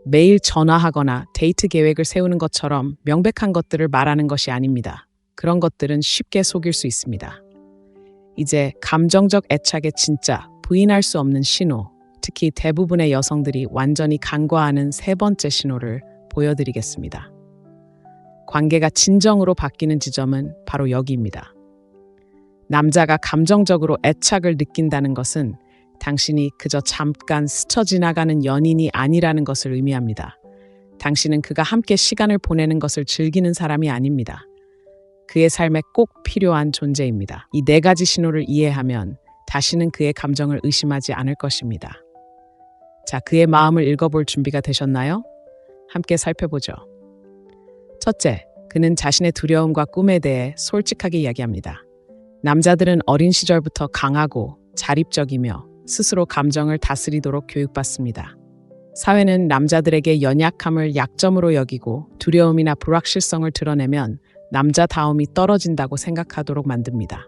매일 전화하거나 데이트 계획을 세우는 것처럼 명백한 것들을 말하는 것이 아닙니다. 그런 것들은 쉽게 속일 수 있습니다. 이제 감정적 애착의 진짜 부인할 수 없는 신호, 특히 대부분의 여성들이 완전히 간과하는 세 번째 신호를 보여드리겠습니다. 관계가 진정으로 바뀌는 지점은 바로 여기입니다. 남자가 감정적으로 애착을 느낀다는 것은 당신이 그저 잠깐 스쳐 지나가는 연인이 아니라는 것을 의미합니다. 당신은 그가 함께 시간을 보내는 것을 즐기는 사람이 아닙니다. 그의 삶에 꼭 필요한 존재입니다. 이 네 가지 신호를 이해하면 다시는 그의 감정을 의심하지 않을 것입니다. 자, 그의 마음을 읽어볼 준비가 되셨나요? 함께 살펴보죠. 첫째, 그는 자신의 두려움과 꿈에 대해 솔직하게 이야기합니다. 남자들은 어린 시절부터 강하고 자립적이며 스스로 감정을 다스리도록 교육받습니다. 사회는 남자들에게 연약함을 약점으로 여기고 두려움이나 불확실성을 드러내면 남자다움이 떨어진다고 생각하도록 만듭니다.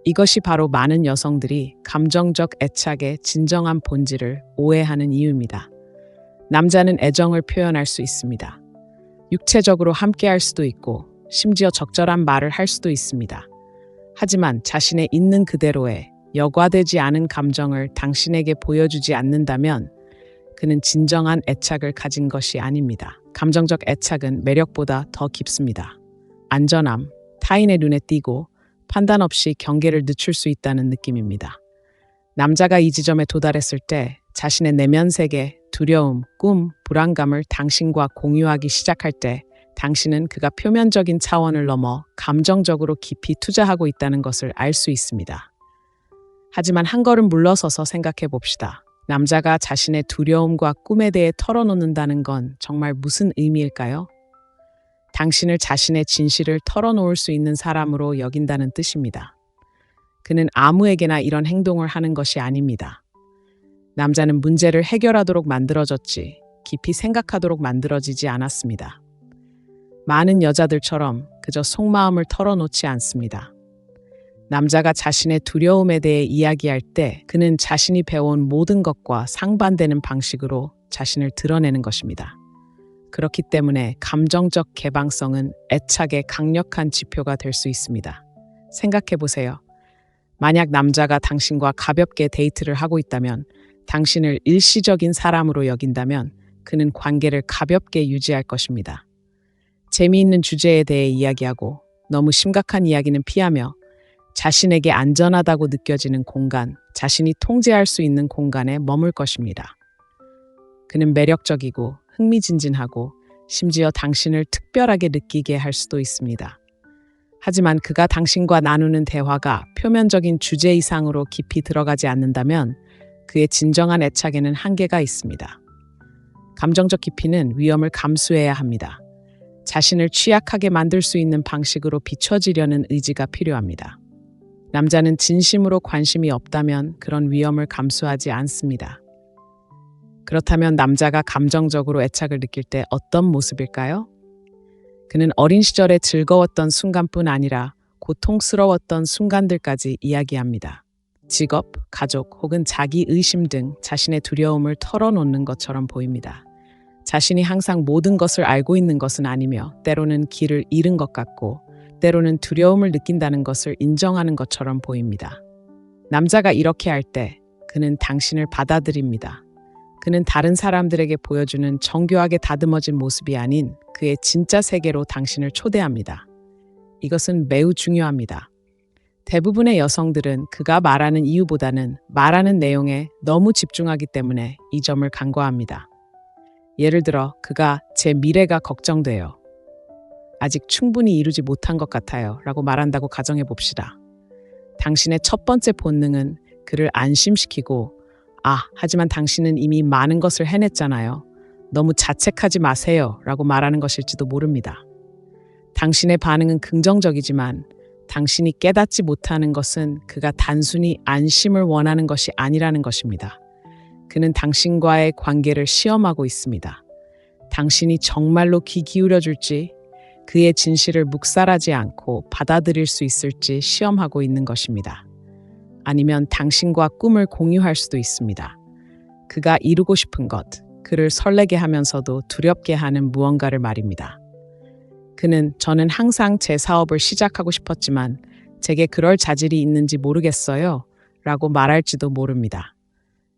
이것이 바로 많은 여성들이 감정적 애착의 진정한 본질을 오해하는 이유입니다. 남자는 애정을 표현할 수 있습니다. 육체적으로 함께할 수도 있고 심지어 적절한 말을 할 수도 있습니다. 하지만 자신의 있는 그대로의 여과되지 않은 감정을 당신에게 보여주지 않는다면 그는 진정한 애착을 가진 것이 아닙니다. 감정적 애착은 매력보다 더 깊습니다. 안전함, 타인의 눈에 띄고 판단 없이 경계를 늦출 수 있다는 느낌입니다. 남자가 이 지점에 도달했을 때 자신의 내면 세계, 두려움, 꿈, 불안감을 당신과 공유하기 시작할 때 당신은 그가 표면적인 차원을 넘어 감정적으로 깊이 투자하고 있다는 것을 알 수 있습니다. 하지만 한 걸음 물러서서 생각해 봅시다. 남자가 자신의 두려움과 꿈에 대해 털어놓는다는 건 정말 무슨 의미일까요? 당신을 자신의 진실을 털어놓을 수 있는 사람으로 여긴다는 뜻입니다. 그는 아무에게나 이런 행동을 하는 것이 아닙니다. 남자는 문제를 해결하도록 만들어졌지 깊이 생각하도록 만들어지지 않았습니다. 많은 여자들처럼 그저 속마음을 털어놓지 않습니다. 남자가 자신의 두려움에 대해 이야기할 때 그는 자신이 배운 모든 것과 상반되는 방식으로 자신을 드러내는 것입니다. 그렇기 때문에 감정적 개방성은 애착의 강력한 지표가 될 수 있습니다. 생각해 보세요. 만약 남자가 당신과 가볍게 데이트를 하고 있다면, 당신을 일시적인 사람으로 여긴다면 그는 관계를 가볍게 유지할 것입니다. 재미있는 주제에 대해 이야기하고 너무 심각한 이야기는 피하며 자신에게 안전하다고 느껴지는 공간, 자신이 통제할 수 있는 공간에 머물 것입니다. 그는 매력적이고 흥미진진하고 심지어 당신을 특별하게 느끼게 할 수도 있습니다. 하지만 그가 당신과 나누는 대화가 표면적인 주제 이상으로 깊이 들어가지 않는다면 그의 진정한 애착에는 한계가 있습니다. 감정적 깊이는 위험을 감수해야 합니다. 자신을 취약하게 만들 수 있는 방식으로 비춰지려는 의지가 필요합니다. 남자는 진심으로 관심이 없다면 그런 위험을 감수하지 않습니다. 그렇다면 남자가 감정적으로 애착을 느낄 때 어떤 모습일까요? 그는 어린 시절에 즐거웠던 순간뿐 아니라 고통스러웠던 순간들까지 이야기합니다. 직업, 가족 혹은 자기 의심 등 자신의 두려움을 털어놓는 것처럼 보입니다. 자신이 항상 모든 것을 알고 있는 것은 아니며 때로는 길을 잃은 것 같고 때로는 두려움을 느낀다는 것을 인정하는 것처럼 보입니다. 남자가 이렇게 할 때 그는 당신을 받아들입니다. 그는 다른 사람들에게 보여주는 정교하게 다듬어진 모습이 아닌 그의 진짜 세계로 당신을 초대합니다. 이것은 매우 중요합니다. 대부분의 여성들은 그가 말하는 이유보다는 말하는 내용에 너무 집중하기 때문에 이 점을 간과합니다. 예를 들어 그가 제 미래가 걱정돼요. 아직 충분히 이루지 못한 것 같아요 라고 말한다고 가정해 봅시다. 당신의 첫 번째 본능은 그를 안심시키고 하지만 당신은 이미 많은 것을 해냈잖아요. 너무 자책하지 마세요 라고 말하는 것일지도 모릅니다. 당신의 반응은 긍정적이지만 당신이 깨닫지 못하는 것은 그가 단순히 안심을 원하는 것이 아니라는 것입니다. 그는 당신과의 관계를 시험하고 있습니다. 당신이 정말로 귀 기울여줄지, 그의 진실을 묵살하지 않고 받아들일 수 있을지 시험하고 있는 것입니다. 아니면 당신과 꿈을 공유할 수도 있습니다. 그가 이루고 싶은 것, 그를 설레게 하면서도 두렵게 하는 무언가를 말입니다. 저는 항상 제 사업을 시작하고 싶었지만 제게 그럴 자질이 있는지 모르겠어요 라고 말할지도 모릅니다.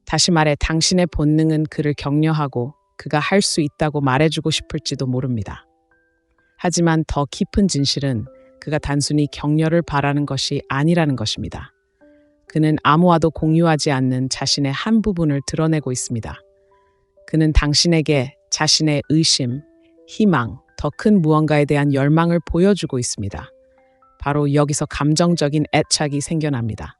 다시 말해 당신의 본능은 그를 격려하고 그가 할 수 있다고 말해주고 싶을지도 모릅니다. 하지만 더 깊은 진실은 그가 단순히 격려를 바라는 것이 아니라는 것입니다. 그는 아무와도 공유하지 않는 자신의 한 부분을 드러내고 있습니다. 그는 당신에게 자신의 의심, 희망, 더 큰 무언가에 대한 열망을 보여주고 있습니다. 바로 여기서 감정적인 애착이 생겨납니다.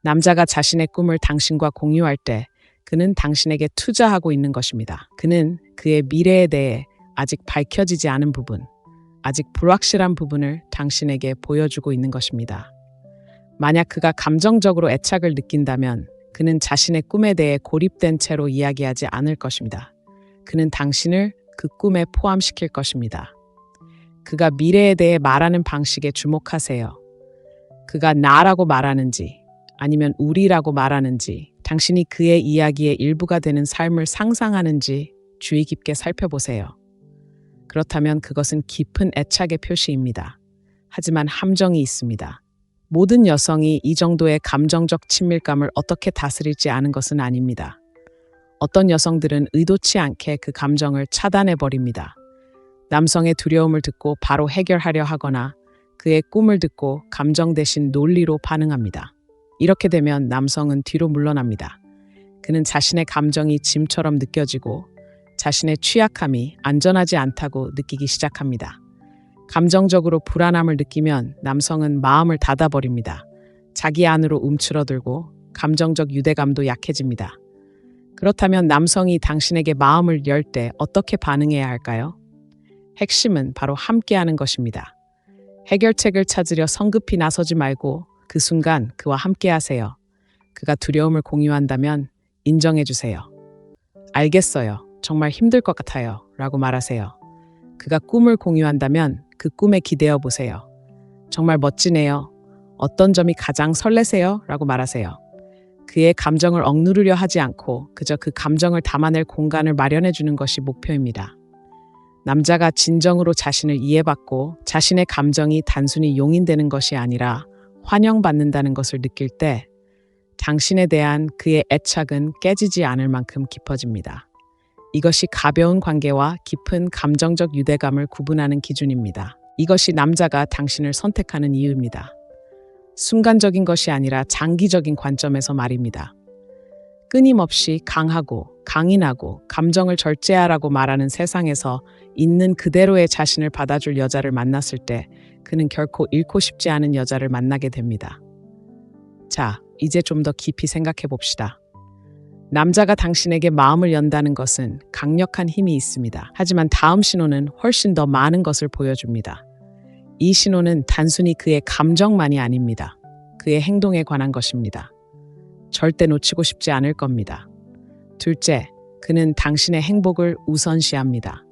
남자가 자신의 꿈을 당신과 공유할 때 그는 당신에게 투자하고 있는 것입니다. 그는 그의 미래에 대해 아직 밝혀지지 않은 부분, 아직 불확실한 부분을 당신에게 보여주고 있는 것입니다. 만약 그가 감정적으로 애착을 느낀다면 그는 자신의 꿈에 대해 고립된 채로 이야기하지 않을 것입니다. 그는 당신을 그 꿈에 포함시킬 것입니다. 그가 미래에 대해 말하는 방식에 주목하세요. 그가 나라고 말하는지 아니면 우리라고 말하는지, 당신이 그의 이야기의 일부가 되는 삶을 상상하는지 주의 깊게 살펴보세요. 그렇다면 그것은 깊은 애착의 표시입니다. 하지만 함정이 있습니다. 모든 여성이 이 정도의 감정적 친밀감을 어떻게 다스릴지 아는 것은 아닙니다. 어떤 여성들은 의도치 않게 그 감정을 차단해버립니다. 남성의 두려움을 듣고 바로 해결하려 하거나 그의 꿈을 듣고 감정 대신 논리로 반응합니다. 이렇게 되면 남성은 뒤로 물러납니다. 그는 자신의 감정이 짐처럼 느껴지고 자신의 취약함이 안전하지 않다고 느끼기 시작합니다. 감정적으로 불안함을 느끼면 남성은 마음을 닫아버립니다. 자기 안으로 움츠러들고 감정적 유대감도 약해집니다. 그렇다면 남성이 당신에게 마음을 열 때 어떻게 반응해야 할까요? 핵심은 바로 함께하는 것입니다. 해결책을 찾으려 성급히 나서지 말고 그 순간 그와 함께하세요. 그가 두려움을 공유한다면 인정해주세요. 알겠어요. 정말 힘들 것 같아요. 라고 말하세요. 그가 꿈을 공유한다면 그 꿈에 기대어 보세요. 정말 멋지네요. 어떤 점이 가장 설레세요? 라고 말하세요. 그의 감정을 억누르려 하지 않고 그저 그 감정을 담아낼 공간을 마련해 주는 것이 목표입니다. 남자가 진정으로 자신을 이해받고 자신의 감정이 단순히 용인되는 것이 아니라 환영받는다는 것을 느낄 때 당신에 대한 그의 애착은 깨지지 않을 만큼 깊어집니다. 이것이 가벼운 관계와 깊은 감정적 유대감을 구분하는 기준입니다. 이것이 남자가 당신을 선택하는 이유입니다. 순간적인 것이 아니라 장기적인 관점에서 말입니다. 끊임없이 강하고 강인하고 감정을 절제하라고 말하는 세상에서 있는 그대로의 자신을 받아줄 여자를 만났을 때 그는 결코 잃고 싶지 않은 여자를 만나게 됩니다. 자, 이제 좀 더 깊이 생각해 봅시다. 남자가 당신에게 마음을 연다는 것은 강력한 힘이 있습니다. 하지만 다음 신호는 훨씬 더 많은 것을 보여줍니다. 이 신호는 단순히 그의 감정만이 아닙니다. 그의 행동에 관한 것입니다. 절대 놓치고 싶지 않을 겁니다. 둘째, 그는 당신의 행복을 우선시합니다.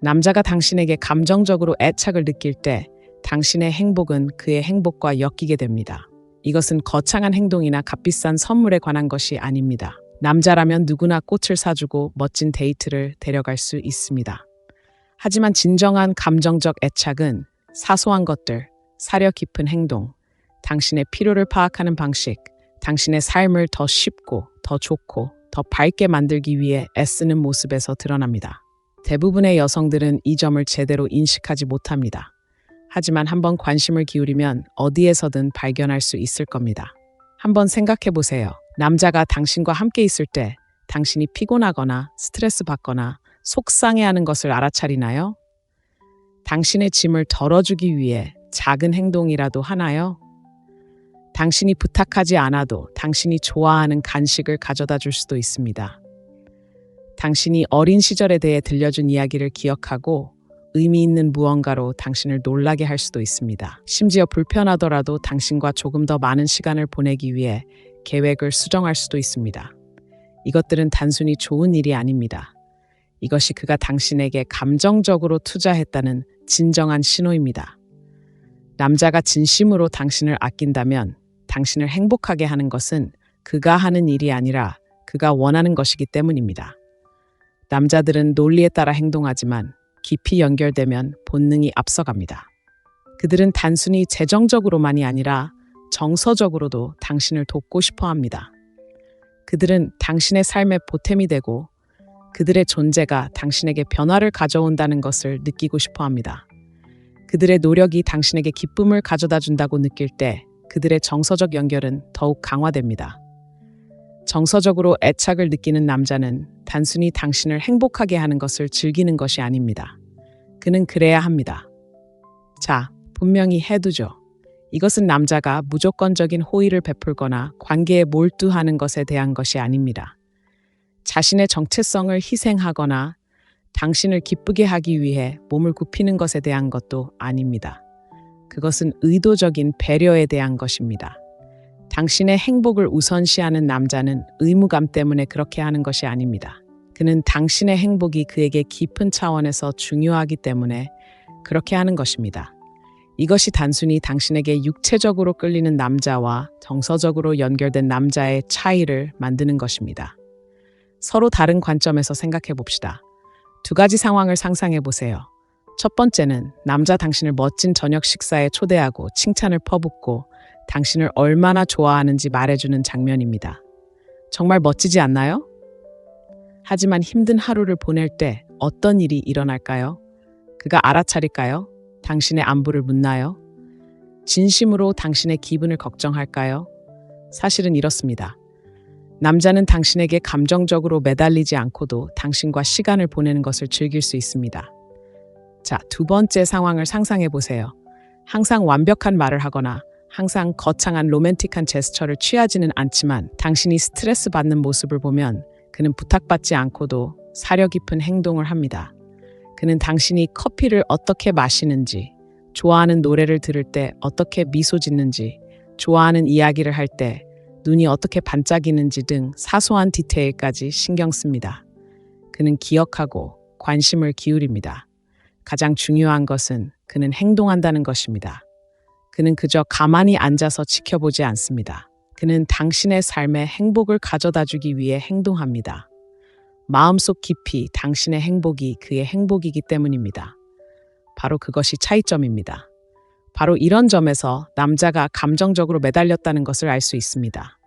남자가 당신에게 감정적으로 애착을 느낄 때 당신의 행복은 그의 행복과 엮이게 됩니다. 이것은 거창한 행동이나 값비싼 선물에 관한 것이 아닙니다. 남자라면 누구나 꽃을 사주고 멋진 데이트를 데려갈 수 있습니다. 하지만 진정한 감정적 애착은 사소한 것들, 사려 깊은 행동, 당신의 필요를 파악하는 방식, 당신의 삶을 더 쉽고 더 좋고 더 밝게 만들기 위해 애쓰는 모습에서 드러납니다. 대부분의 여성들은 이 점을 제대로 인식하지 못합니다. 하지만 한번 관심을 기울이면 어디에서든 발견할 수 있을 겁니다. 한번 생각해 보세요. 남자가 당신과 함께 있을 때 당신이 피곤하거나 스트레스 받거나 속상해하는 것을 알아차리나요? 당신의 짐을 덜어주기 위해 작은 행동이라도 하나요? 당신이 부탁하지 않아도 당신이 좋아하는 간식을 가져다 줄 수도 있습니다. 당신이 어린 시절에 대해 들려준 이야기를 기억하고 의미 있는 무언가로 당신을 놀라게 할 수도 있습니다. 심지어 불편하더라도 당신과 조금 더 많은 시간을 보내기 위해 계획을 수정할 수도 있습니다. 이것들은 단순히 좋은 일이 아닙니다. 이것이 그가 당신에게 감정적으로 투자했다는 진정한 신호입니다. 남자가 진심으로 당신을 아낀다면 당신을 행복하게 하는 것은 그가 하는 일이 아니라 그가 원하는 것이기 때문입니다. 남자들은 논리에 따라 행동하지만 깊이 연결되면 본능이 앞서갑니다. 그들은 단순히 재정적으로만이 아니라 정서적으로도 당신을 돕고 싶어 합니다. 그들은 당신의 삶의 보탬이 되고 그들의 존재가 당신에게 변화를 가져온다는 것을 느끼고 싶어 합니다. 그들의 노력이 당신에게 기쁨을 가져다 준다고 느낄 때 그들의 정서적 연결은 더욱 강화됩니다. 정서적으로 애착을 느끼는 남자는 단순히 당신을 행복하게 하는 것을 즐기는 것이 아닙니다. 그는 그래야 합니다. 자, 분명히 해두죠. 이것은 남자가 무조건적인 호의를 베풀거나 관계에 몰두하는 것에 대한 것이 아닙니다. 자신의 정체성을 희생하거나 당신을 기쁘게 하기 위해 몸을 굽히는 것에 대한 것도 아닙니다. 그것은 의도적인 배려에 대한 것입니다. 당신의 행복을 우선시하는 남자는 의무감 때문에 그렇게 하는 것이 아닙니다. 그는 당신의 행복이 그에게 깊은 차원에서 중요하기 때문에 그렇게 하는 것입니다. 이것이 단순히 당신에게 육체적으로 끌리는 남자와 정서적으로 연결된 남자의 차이를 만드는 것입니다. 서로 다른 관점에서 생각해 봅시다. 두 가지 상황을 상상해 보세요. 첫 번째는 남자 당신을 멋진 저녁 식사에 초대하고 칭찬을 퍼붓고 당신을 얼마나 좋아하는지 말해주는 장면입니다. 정말 멋지지 않나요? 하지만 힘든 하루를 보낼 때 어떤 일이 일어날까요? 그가 알아차릴까요? 당신의 안부를 묻나요? 진심으로 당신의 기분을 걱정할까요? 사실은 이렇습니다. 남자는 당신에게 감정적으로 매달리지 않고도 당신과 시간을 보내는 것을 즐길 수 있습니다. 자, 두 번째 상황을 상상해 보세요. 항상 완벽한 말을 하거나 항상 거창한 로맨틱한 제스처를 취하지는 않지만 당신이 스트레스 받는 모습을 보면 그는 부탁받지 않고도 사려 깊은 행동을 합니다. 그는 당신이 커피를 어떻게 마시는지, 좋아하는 노래를 들을 때 어떻게 미소 짓는지, 좋아하는 이야기를 할 때 눈이 어떻게 반짝이는지 등 사소한 디테일까지 신경 씁니다. 그는 기억하고 관심을 기울입니다. 가장 중요한 것은 그는 행동한다는 것입니다. 그는 그저 가만히 앉아서 지켜보지 않습니다. 그는 당신의 삶에 행복을 가져다 주기 위해 행동합니다. 마음속 깊이 당신의 행복이 그의 행복이기 때문입니다. 바로 그것이 차이점입니다. 바로 이런 점에서 남자가 감정적으로 매달렸다는 것을 알 수 있습니다.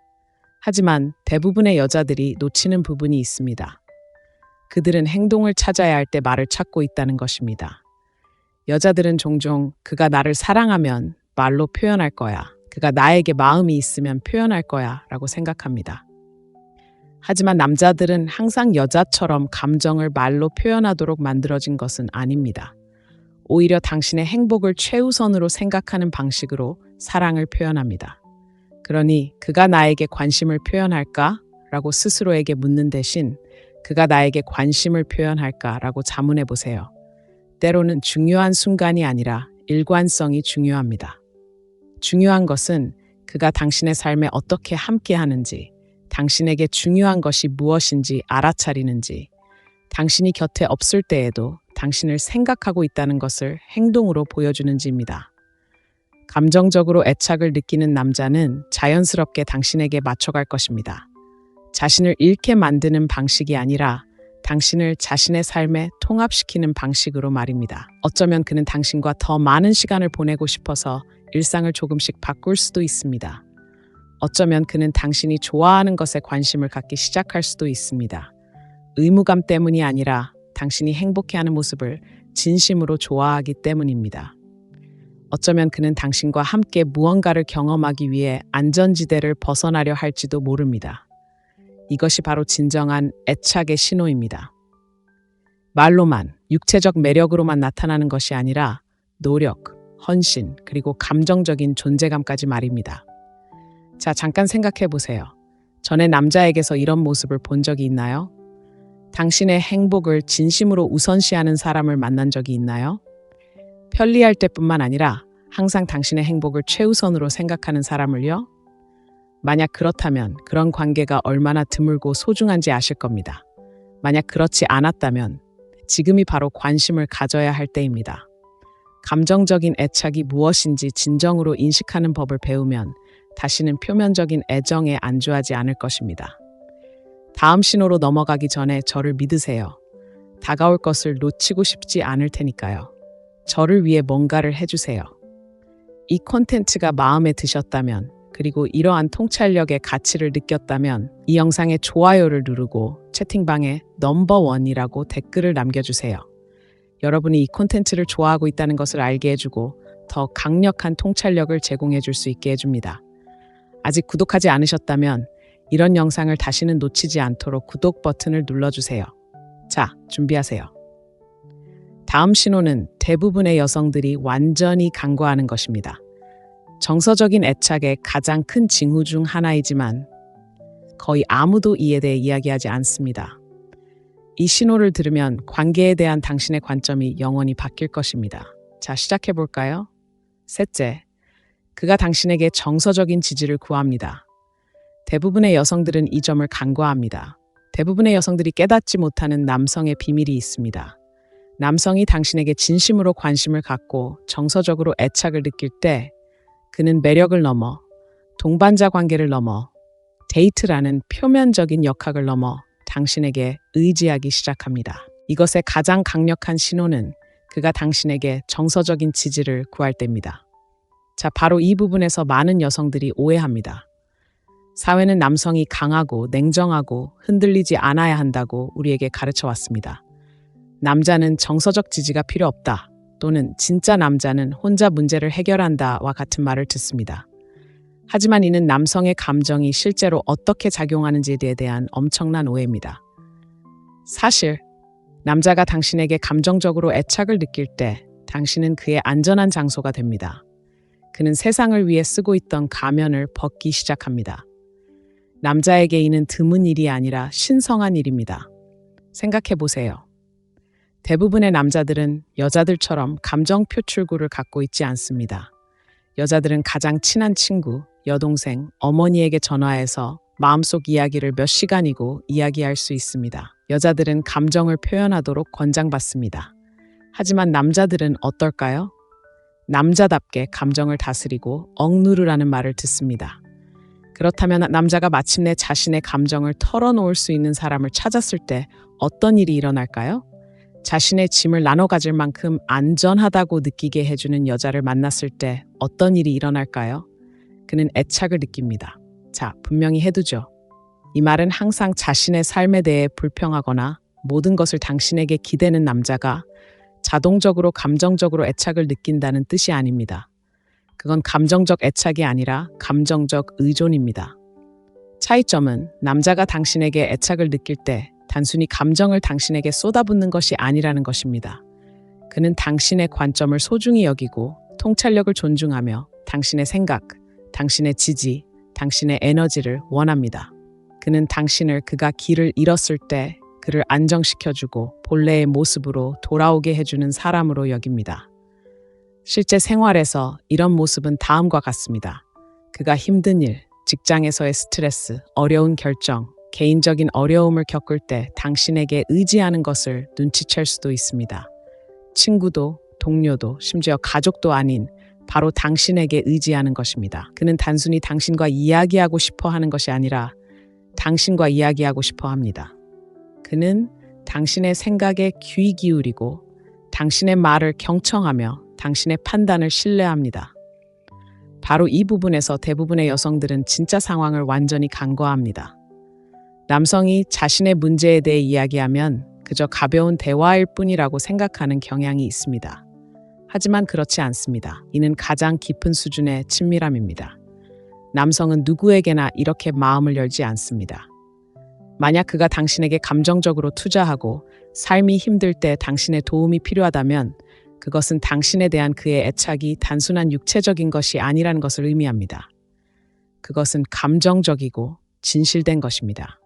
하지만 대부분의 여자들이 놓치는 부분이 있습니다. 그들은 행동을 찾아야 할 때 말을 찾고 있다는 것입니다. 여자들은 종종 그가 나를 사랑하면 말로 표현할 거야. 그가 나에게 마음이 있으면 표현할 거야 라고 생각합니다. 하지만 남자들은 항상 여자처럼 감정을 말로 표현하도록 만들어진 것은 아닙니다. 오히려 당신의 행복을 최우선으로 생각하는 방식으로 사랑을 표현합니다. 그러니 그가 나에게 관심을 표현할까? 라고 스스로에게 묻는 대신 그가 나에게 관심을 표현할까? 라고 자문해 보세요. 때로는 중요한 순간이 아니라 일관성이 중요합니다. 중요한 것은 그가 당신의 삶에 어떻게 함께하는지, 당신에게 중요한 것이 무엇인지 알아차리는지, 당신이 곁에 없을 때에도 당신을 생각하고 있다는 것을 행동으로 보여주는지입니다. 감정적으로 애착을 느끼는 남자는 자연스럽게 당신에게 맞춰갈 것입니다. 자신을 잃게 만드는 방식이 아니라 당신을 자신의 삶에 통합시키는 방식으로 말입니다. 어쩌면 그는 당신과 더 많은 시간을 보내고 싶어서 일상을 조금씩 바꿀 수도 있습니다. 어쩌면 그는 당신이 좋아하는 것에 관심을 갖기 시작할 수도 있습니다. 의무감 때문이 아니라 당신이 행복해하는 모습을 진심으로 좋아하기 때문입니다. 어쩌면 그는 당신과 함께 무언가를 경험하기 위해 안전지대를 벗어나려 할지도 모릅니다. 이것이 바로 진정한 애착의 신호입니다. 말로만, 육체적 매력으로만 나타나는 것이 아니라 노력, 헌신, 그리고 감정적인 존재감까지 말입니다. 자, 잠깐 생각해 보세요. 전에 남자에게서 이런 모습을 본 적이 있나요? 당신의 행복을 진심으로 우선시하는 사람을 만난 적이 있나요? 편리할 때뿐만 아니라 항상 당신의 행복을 최우선으로 생각하는 사람을요? 만약 그렇다면 그런 관계가 얼마나 드물고 소중한지 아실 겁니다. 만약 그렇지 않았다면 지금이 바로 관심을 가져야 할 때입니다. 감정적인 애착이 무엇인지 진정으로 인식하는 법을 배우면 다시는 표면적인 애정에 안주하지 않을 것입니다. 다음 신호로 넘어가기 전에 저를 믿으세요. 다가올 것을 놓치고 싶지 않을 테니까요. 저를 위해 뭔가를 해주세요. 이 콘텐츠가 마음에 드셨다면, 그리고 이러한 통찰력의 가치를 느꼈다면 이 영상에 좋아요를 누르고 채팅방에 넘버원이라고 댓글을 남겨주세요. 여러분이 이 콘텐츠를 좋아하고 있다는 것을 알게 해주고 더 강력한 통찰력을 제공해 줄 수 있게 해줍니다. 아직 구독하지 않으셨다면 이런 영상을 다시는 놓치지 않도록 구독 버튼을 눌러주세요. 자, 준비하세요. 다음 신호는 대부분의 여성들이 완전히 간과하는 것입니다. 정서적인 애착의 가장 큰 징후 중 하나이지만 거의 아무도 이에 대해 이야기하지 않습니다. 이 신호를 들으면 관계에 대한 당신의 관점이 영원히 바뀔 것입니다. 자, 시작해 볼까요? 셋째, 그가 당신에게 정서적인 지지를 구합니다. 대부분의 여성들은 이 점을 간과합니다. 대부분의 여성들이 깨닫지 못하는 남성의 비밀이 있습니다. 남성이 당신에게 진심으로 관심을 갖고 정서적으로 애착을 느낄 때 그는 매력을 넘어, 동반자 관계를 넘어, 데이트라는 표면적인 역학을 넘어 당신에게 의지하기 시작합니다. 이것의 가장 강력한 신호는 그가 당신에게 정서적인 지지를 구할 때입니다. 자, 바로 이 부분에서 많은 여성들이 오해합니다. 사회는 남성이 강하고 냉정하고 흔들리지 않아야 한다고 우리에게 가르쳐 왔습니다. 남자는 정서적 지지가 필요 없다, 또는 진짜 남자는 혼자 문제를 해결한다와 같은 말을 듣습니다. 하지만 이는 남성의 감정이 실제로 어떻게 작용하는지에 대한 엄청난 오해입니다. 사실 남자가 당신에게 감정적으로 애착을 느낄 때 당신은 그의 안전한 장소가 됩니다. 그는 세상을 위해 쓰고 있던 가면을 벗기 시작합니다. 남자에게 이는 드문 일이 아니라 신성한 일입니다. 생각해 보세요. 대부분의 남자들은 여자들처럼 감정 표출구를 갖고 있지 않습니다. 여자들은 가장 친한 친구, 여동생, 어머니에게 전화해서 마음속 이야기를 몇 시간이고 이야기할 수 있습니다. 여자들은 감정을 표현하도록 권장받습니다. 하지만 남자들은 어떨까요? 남자답게 감정을 다스리고 억누르라는 말을 듣습니다. 그렇다면 남자가 마침내 자신의 감정을 털어놓을 수 있는 사람을 찾았을 때 어떤 일이 일어날까요? 자신의 짐을 나눠 가질 만큼 안전하다고 느끼게 해주는 여자를 만났을 때 어떤 일이 일어날까요? 그는 애착을 느낍니다. 자, 분명히 해두죠. 이 말은 항상 자신의 삶에 대해 불평하거나 모든 것을 당신에게 기대는 남자가 자동적으로 감정적으로 애착을 느낀다는 뜻이 아닙니다. 그건 감정적 애착이 아니라 감정적 의존입니다. 차이점은 남자가 당신에게 애착을 느낄 때 단순히 감정을 당신에게 쏟아붓는 것이 아니라는 것입니다. 그는 당신의 관점을 소중히 여기고 통찰력을 존중하며 당신의 생각, 당신의 지지, 당신의 에너지를 원합니다. 그는 당신을 그가 길을 잃었을 때 그를 안정시켜주고 본래의 모습으로 돌아오게 해주는 사람으로 여깁니다. 실제 생활에서 이런 모습은 다음과 같습니다. 그가 힘든 일, 직장에서의 스트레스, 어려운 결정, 개인적인 어려움을 겪을 때 당신에게 의지하는 것을 눈치챌 수도 있습니다. 친구도, 동료도, 심지어 가족도 아닌 바로 당신에게 의지하는 것입니다. 그는 단순히 당신과 이야기하고 싶어 하는 것이 아니라 당신과 이야기하고 싶어 합니다. 그는 당신의 생각에 귀 기울이고 당신의 말을 경청하며 당신의 판단을 신뢰합니다. 바로 이 부분에서 대부분의 여성들은 진짜 상황을 완전히 간과합니다. 남성이 자신의 문제에 대해 이야기하면 그저 가벼운 대화일 뿐이라고 생각하는 경향이 있습니다. 하지만 그렇지 않습니다. 이는 가장 깊은 수준의 친밀함입니다. 남성은 누구에게나 이렇게 마음을 열지 않습니다. 만약 그가 당신에게 감정적으로 투자하고 삶이 힘들 때 당신의 도움이 필요하다면 그것은 당신에 대한 그의 애착이 단순한 육체적인 것이 아니라는 것을 의미합니다. 그것은 감정적이고 진실된 것입니다.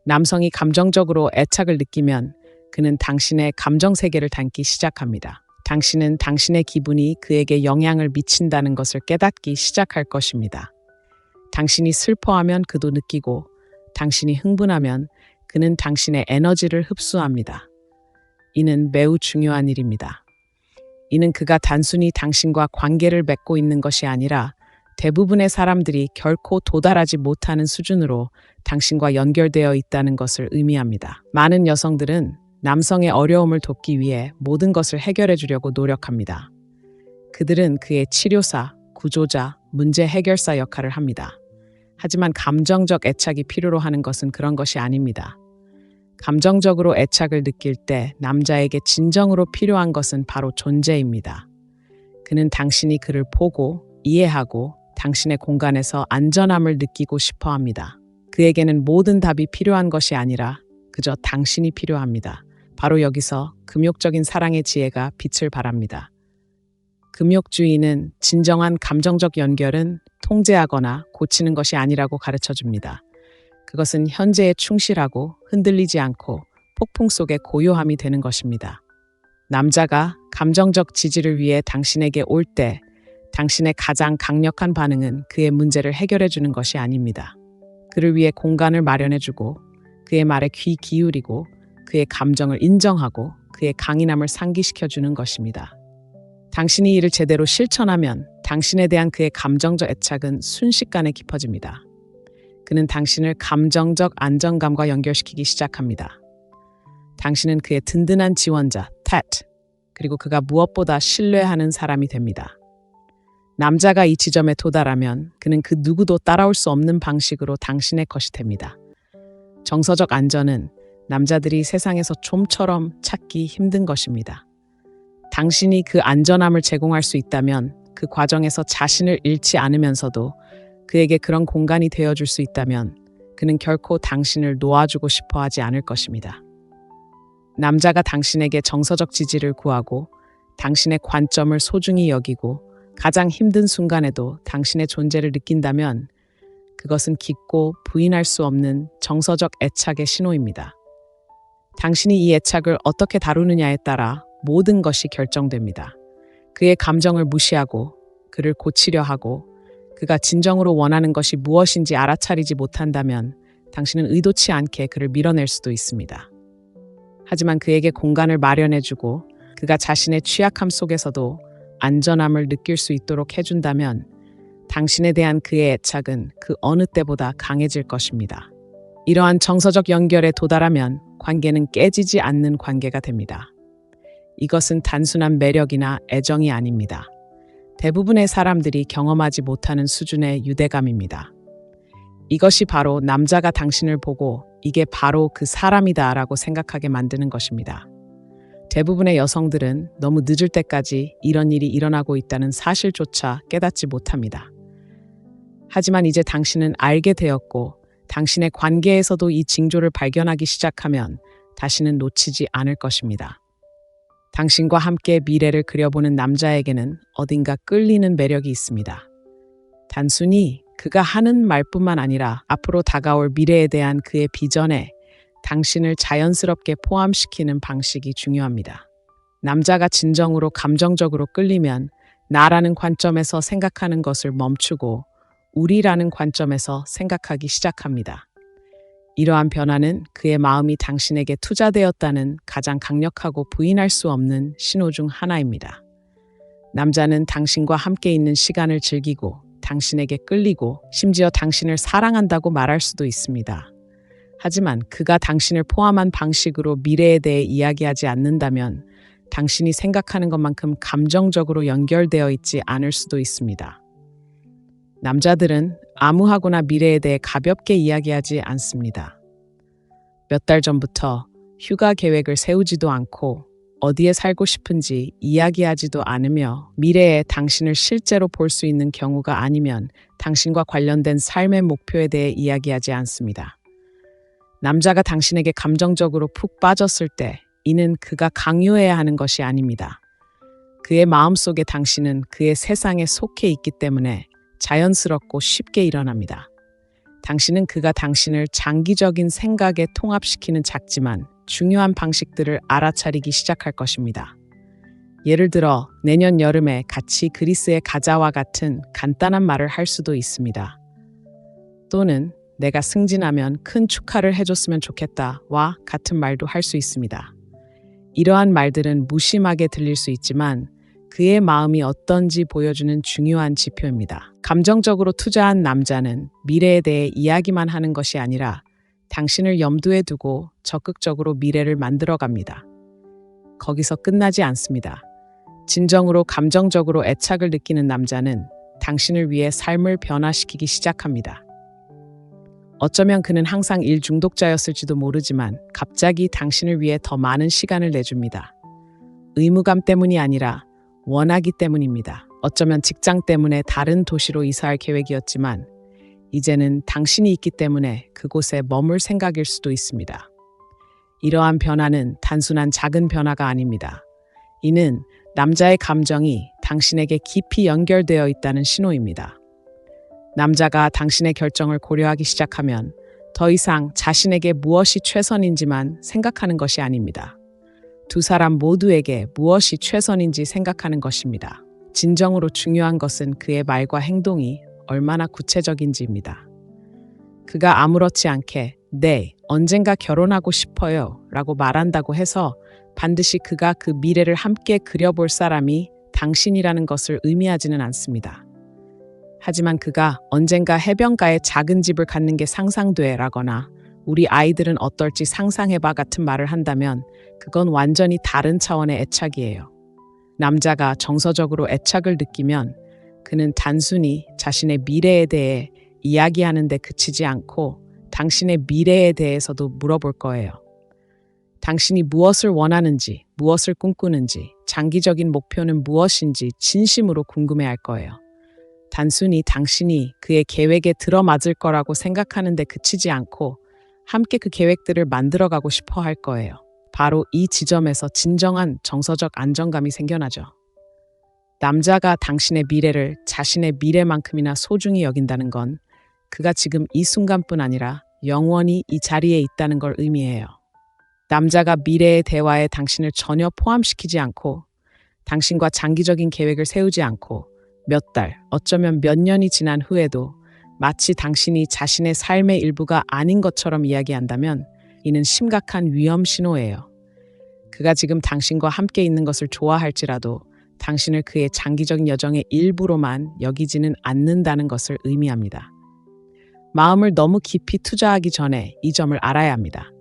남성이 감정적으로 애착을 느끼면 그는 당신의 감정 세계를 담기 시작합니다. 당신은 당신의 기분이 그에게 영향을 미친다는 것을 깨닫기 시작할 것입니다. 당신이 슬퍼하면 그도 느끼고 당신이 흥분하면 그는 당신의 에너지를 흡수합니다. 이는 매우 중요한 일입니다. 이는 그가 단순히 당신과 관계를 맺고 있는 것이 아니라 대부분의 사람들이 결코 도달하지 못하는 수준으로 당신과 연결되어 있다는 것을 의미합니다. 많은 여성들은 남성의 어려움을 돕기 위해 모든 것을 해결해 주려고 노력합니다. 그들은 그의 치료사, 구조자, 문제 해결사 역할을 합니다. 하지만 감정적 애착이 필요로 하는 것은 그런 것이 아닙니다. 감정적으로 애착을 느낄 때 남자에게 진정으로 필요한 것은 바로 존재입니다. 그는 당신이 그를 보고 이해하고 당신의 공간에서 안전함을 느끼고 싶어 합니다. 그에게는 모든 답이 필요한 것이 아니라 그저 당신이 필요합니다. 바로 여기서 금욕적인 사랑의 지혜가 빛을 발합니다. 금욕주의는 진정한 감정적 연결은 통제하거나 고치는 것이 아니라고 가르쳐줍니다. 그것은 현재에 충실하고 흔들리지 않고 폭풍 속의 고요함이 되는 것입니다. 남자가 감정적 지지를 위해 당신에게 올 때 당신의 가장 강력한 반응은 그의 문제를 해결해 주는 것이 아닙니다. 그를 위해 공간을 마련해 주고 그의 말에 귀 기울이고 그의 감정을 인정하고 그의 강인함을 상기시켜 주는 것입니다. 당신이 이를 제대로 실천하면 당신에 대한 그의 감정적 애착은 순식간에 깊어집니다. 그는 당신을 감정적 안정감과 연결시키기 시작합니다. 당신은 그의 든든한 지원자, 탓, 그리고 그가 무엇보다 신뢰하는 사람이 됩니다. 남자가 이 지점에 도달하면 그는 그 누구도 따라올 수 없는 방식으로 당신의 것이 됩니다. 정서적 안전은 남자들이 세상에서 좀처럼 찾기 힘든 것입니다. 당신이 그 안전함을 제공할 수 있다면 그 과정에서 자신을 잃지 않으면서도 그에게 그런 공간이 되어줄 수 있다면 그는 결코 당신을 놓아주고 싶어 하지 않을 것입니다. 남자가 당신에게 정서적 지지를 구하고 당신의 관점을 소중히 여기고 가장 힘든 순간에도 당신의 존재를 느낀다면 그것은 깊고 부인할 수 없는 정서적 애착의 신호입니다. 당신이 이 애착을 어떻게 다루느냐에 따라 모든 것이 결정됩니다. 그의 감정을 무시하고 그를 고치려 하고 그가 진정으로 원하는 것이 무엇인지 알아차리지 못한다면 당신은 의도치 않게 그를 밀어낼 수도 있습니다. 하지만 그에게 공간을 마련해주고 그가 자신의 취약함 속에서도 안전함을 느낄 수 있도록 해준다면 당신에 대한 그의 애착은 그 어느 때보다 강해질 것입니다. 이러한 정서적 연결에 도달하면 관계는 깨지지 않는 관계가 됩니다. 이것은 단순한 매력이나 애정이 아닙니다. 대부분의 사람들이 경험하지 못하는 수준의 유대감입니다. 이것이 바로 남자가 당신을 보고 이게 바로 그 사람이다 라고 생각하게 만드는 것입니다. 대부분의 여성들은 너무 늦을 때까지 이런 일이 일어나고 있다는 사실조차 깨닫지 못합니다. 하지만 이제 당신은 알게 되었고 당신의 관계에서도 이 징조를 발견하기 시작하면 다시는 놓치지 않을 것입니다. 당신과 함께 미래를 그려보는 남자에게는 어딘가 끌리는 매력이 있습니다. 단순히 그가 하는 말뿐만 아니라 앞으로 다가올 미래에 대한 그의 비전에 당신을 자연스럽게 포함시키는 방식이 중요합니다. 남자가 진정으로 감정적으로 끌리면 나라는 관점에서 생각하는 것을 멈추고 우리라는 관점에서 생각하기 시작합니다. 이러한 변화는 그의 마음이 당신에게 투자되었다는 가장 강력하고 부인할 수 없는 신호 중 하나입니다. 남자는 당신과 함께 있는 시간을 즐기고 당신에게 끌리고 심지어 당신을 사랑한다고 말할 수도 있습니다. 하지만 그가 당신을 포함한 방식으로 미래에 대해 이야기하지 않는다면 당신이 생각하는 것만큼 감정적으로 연결되어 있지 않을 수도 있습니다. 남자들은 암무하거나 미래에 대해 가볍게 이야기하지 않습니다. 몇 달 전부터 휴가 계획을 세우지도 않고 어디에 살고 싶은지 이야기하지도 않으며 미래에 당신을 실제로 볼 수 있는 경우가 아니면 당신과 관련된 삶의 목표에 대해 이야기하지 않습니다. 남자가 당신에게 감정적으로 푹 빠졌을 때 이는 그가 강요해야 하는 것이 아닙니다. 그의 마음속에 당신은 그의 세상에 속해 있기 때문에 자연스럽고 쉽게 일어납니다. 당신은 그가 당신을 장기적인 생각에 통합시키는 작지만 중요한 방식들을 알아차리기 시작할 것입니다. 예를 들어 내년 여름에 같이 그리스에 가자와 같은 간단한 말을 할 수도 있습니다. 또는 내가 승진하면 큰 축하를 해줬으면 좋겠다와 같은 말도 할 수 있습니다. 이러한 말들은 무심하게 들릴 수 있지만 그의 마음이 어떤지 보여주는 중요한 지표입니다. 감정적으로 투자한 남자는 미래에 대해 이야기만 하는 것이 아니라 당신을 염두에 두고 적극적으로 미래를 만들어갑니다. 거기서 끝나지 않습니다. 진정으로 감정적으로 애착을 느끼는 남자는 당신을 위해 삶을 변화시키기 시작합니다. 어쩌면 그는 항상 일 중독자였을지도 모르지만 갑자기 당신을 위해 더 많은 시간을 내줍니다. 의무감 때문이 아니라 원하기 때문입니다. 어쩌면 직장 때문에 다른 도시로 이사할 계획이었지만 이제는 당신이 있기 때문에 그곳에 머물 생각일 수도 있습니다. 이러한 변화는 단순한 작은 변화가 아닙니다. 이는 남자의 감정이 당신에게 깊이 연결되어 있다는 신호입니다. 남자가 당신의 결정을 고려하기 시작하면 더 이상 자신에게 무엇이 최선인지만 생각하는 것이 아닙니다. 두 사람 모두에게 무엇이 최선인지 생각하는 것입니다. 진정으로 중요한 것은 그의 말과 행동이 얼마나 구체적인지입니다. 그가 아무렇지 않게 네, 언젠가 결혼하고 싶어요 라고 말한다고 해서 반드시 그가 그 미래를 함께 그려볼 사람이 당신이라는 것을 의미하지는 않습니다. 하지만 그가 언젠가 해변가에 작은 집을 갖는 게 상상돼 라거나 우리 아이들은 어떨지 상상해봐 같은 말을 한다면 그건 완전히 다른 차원의 애착이에요. 남자가 정서적으로 애착을 느끼면 그는 단순히 자신의 미래에 대해 이야기하는 데 그치지 않고 당신의 미래에 대해서도 물어볼 거예요. 당신이 무엇을 원하는지, 무엇을 꿈꾸는지, 장기적인 목표는 무엇인지 진심으로 궁금해할 거예요. 단순히 당신이 그의 계획에 들어맞을 거라고 생각하는 데 그치지 않고 함께 그 계획들을 만들어가고 싶어 할 거예요. 바로 이 지점에서 진정한 정서적 안정감이 생겨나죠. 남자가 당신의 미래를 자신의 미래만큼이나 소중히 여긴다는 건 그가 지금 이 순간뿐 아니라 영원히 이 자리에 있다는 걸 의미해요. 남자가 미래의 대화에 당신을 전혀 포함시키지 않고 당신과 장기적인 계획을 세우지 않고 몇 달, 어쩌면 몇 년이 지난 후에도 마치 당신이 자신의 삶의 일부가 아닌 것처럼 이야기한다면 이는 심각한 위험 신호예요. 그가 지금 당신과 함께 있는 것을 좋아할지라도 당신을 그의 장기적인 여정의 일부로만 여기지는 않는다는 것을 의미합니다. 마음을 너무 깊이 투자하기 전에 이 점을 알아야 합니다.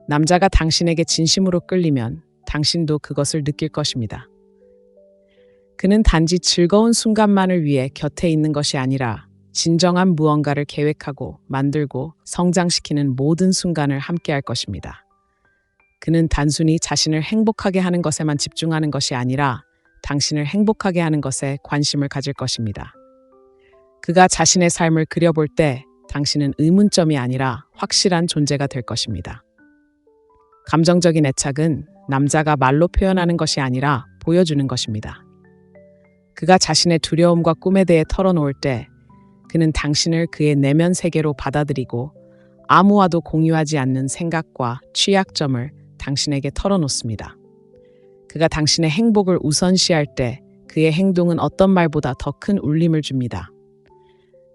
남자가 당신에게 진심으로 끌리면 당신도 그것을 느낄 것입니다. 그는 단지 즐거운 순간만을 위해 곁에 있는 것이 아니라 진정한 무언가를 계획하고 만들고 성장시키는 모든 순간을 함께할 것입니다. 그는 단순히 자신을 행복하게 하는 것에만 집중하는 것이 아니라 당신을 행복하게 하는 것에 관심을 가질 것입니다. 그가 자신의 삶을 그려볼 때 당신은 의문점이 아니라 확실한 존재가 될 것입니다. 감정적인 애착은 남자가 말로 표현하는 것이 아니라 보여주는 것입니다. 그가 자신의 두려움과 꿈에 대해 털어놓을 때 그는 당신을 그의 내면 세계로 받아들이고 아무와도 공유하지 않는 생각과 취약점을 당신에게 털어놓습니다. 그가 당신의 행복을 우선시할 때 그의 행동은 어떤 말보다 더 큰 울림을 줍니다.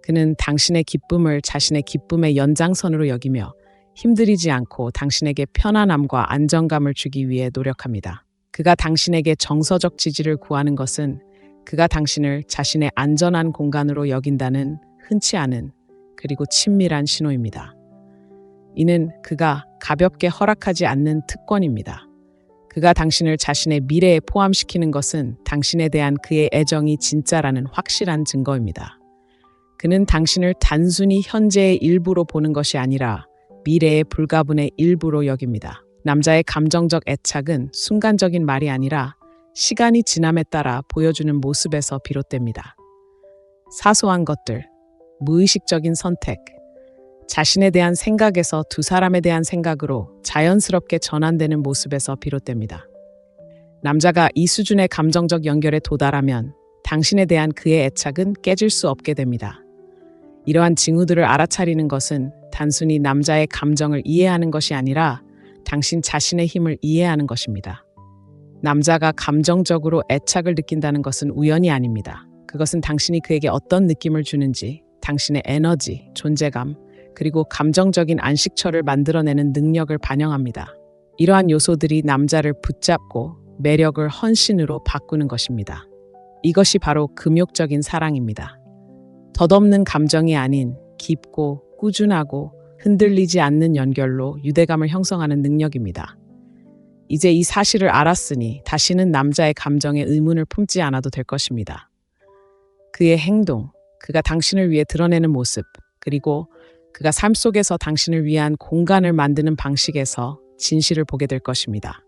그는 당신의 기쁨을 자신의 기쁨의 연장선으로 여기며 힘들이지 않고 당신에게 편안함과 안정감을 주기 위해 노력합니다. 그가 당신에게 정서적 지지를 구하는 것은 그가 당신을 자신의 안전한 공간으로 여긴다는 흔치 않은 그리고 친밀한 신호입니다. 이는 그가 가볍게 허락하지 않는 특권입니다. 그가 당신을 자신의 미래에 포함시키는 것은 당신에 대한 그의 애정이 진짜라는 확실한 증거입니다. 그는 당신을 단순히 현재의 일부로 보는 것이 아니라 미래의 불가분의 일부로 여깁니다. 남자의 감정적 애착은 순간적인 말이 아니라 시간이 지남에 따라 보여주는 모습에서 비롯됩니다. 사소한 것들, 무의식적인 선택, 자신에 대한 생각에서 두 사람에 대한 생각으로 자연스럽게 전환되는 모습에서 비롯됩니다. 남자가 이 수준의 감정적 연결에 도달하면 당신에 대한 그의 애착은 깨질 수 없게 됩니다. 이러한 징후들을 알아차리는 것은 단순히 남자의 감정을 이해하는 것이 아니라 당신 자신의 힘을 이해하는 것입니다. 남자가 감정적으로 애착을 느낀다는 것은 우연이 아닙니다. 그것은 당신이 그에게 어떤 느낌을 주는지, 당신의 에너지, 존재감, 그리고 감정적인 안식처를 만들어내는 능력을 반영합니다. 이러한 요소들이 남자를 붙잡고 매력을 헌신으로 바꾸는 것입니다. 이것이 바로 금욕적인 사랑입니다. 덧없는 감정이 아닌 깊고 꾸준하고 흔들리지 않는 연결로 유대감을 형성하는 능력입니다. 이제 이 사실을 알았으니 다시는 남자의 감정에 의문을 품지 않아도 될 것입니다. 그의 행동, 그가 당신을 위해 드러내는 모습, 그리고 그가 삶 속에서 당신을 위한 공간을 만드는 방식에서 진실을 보게 될 것입니다.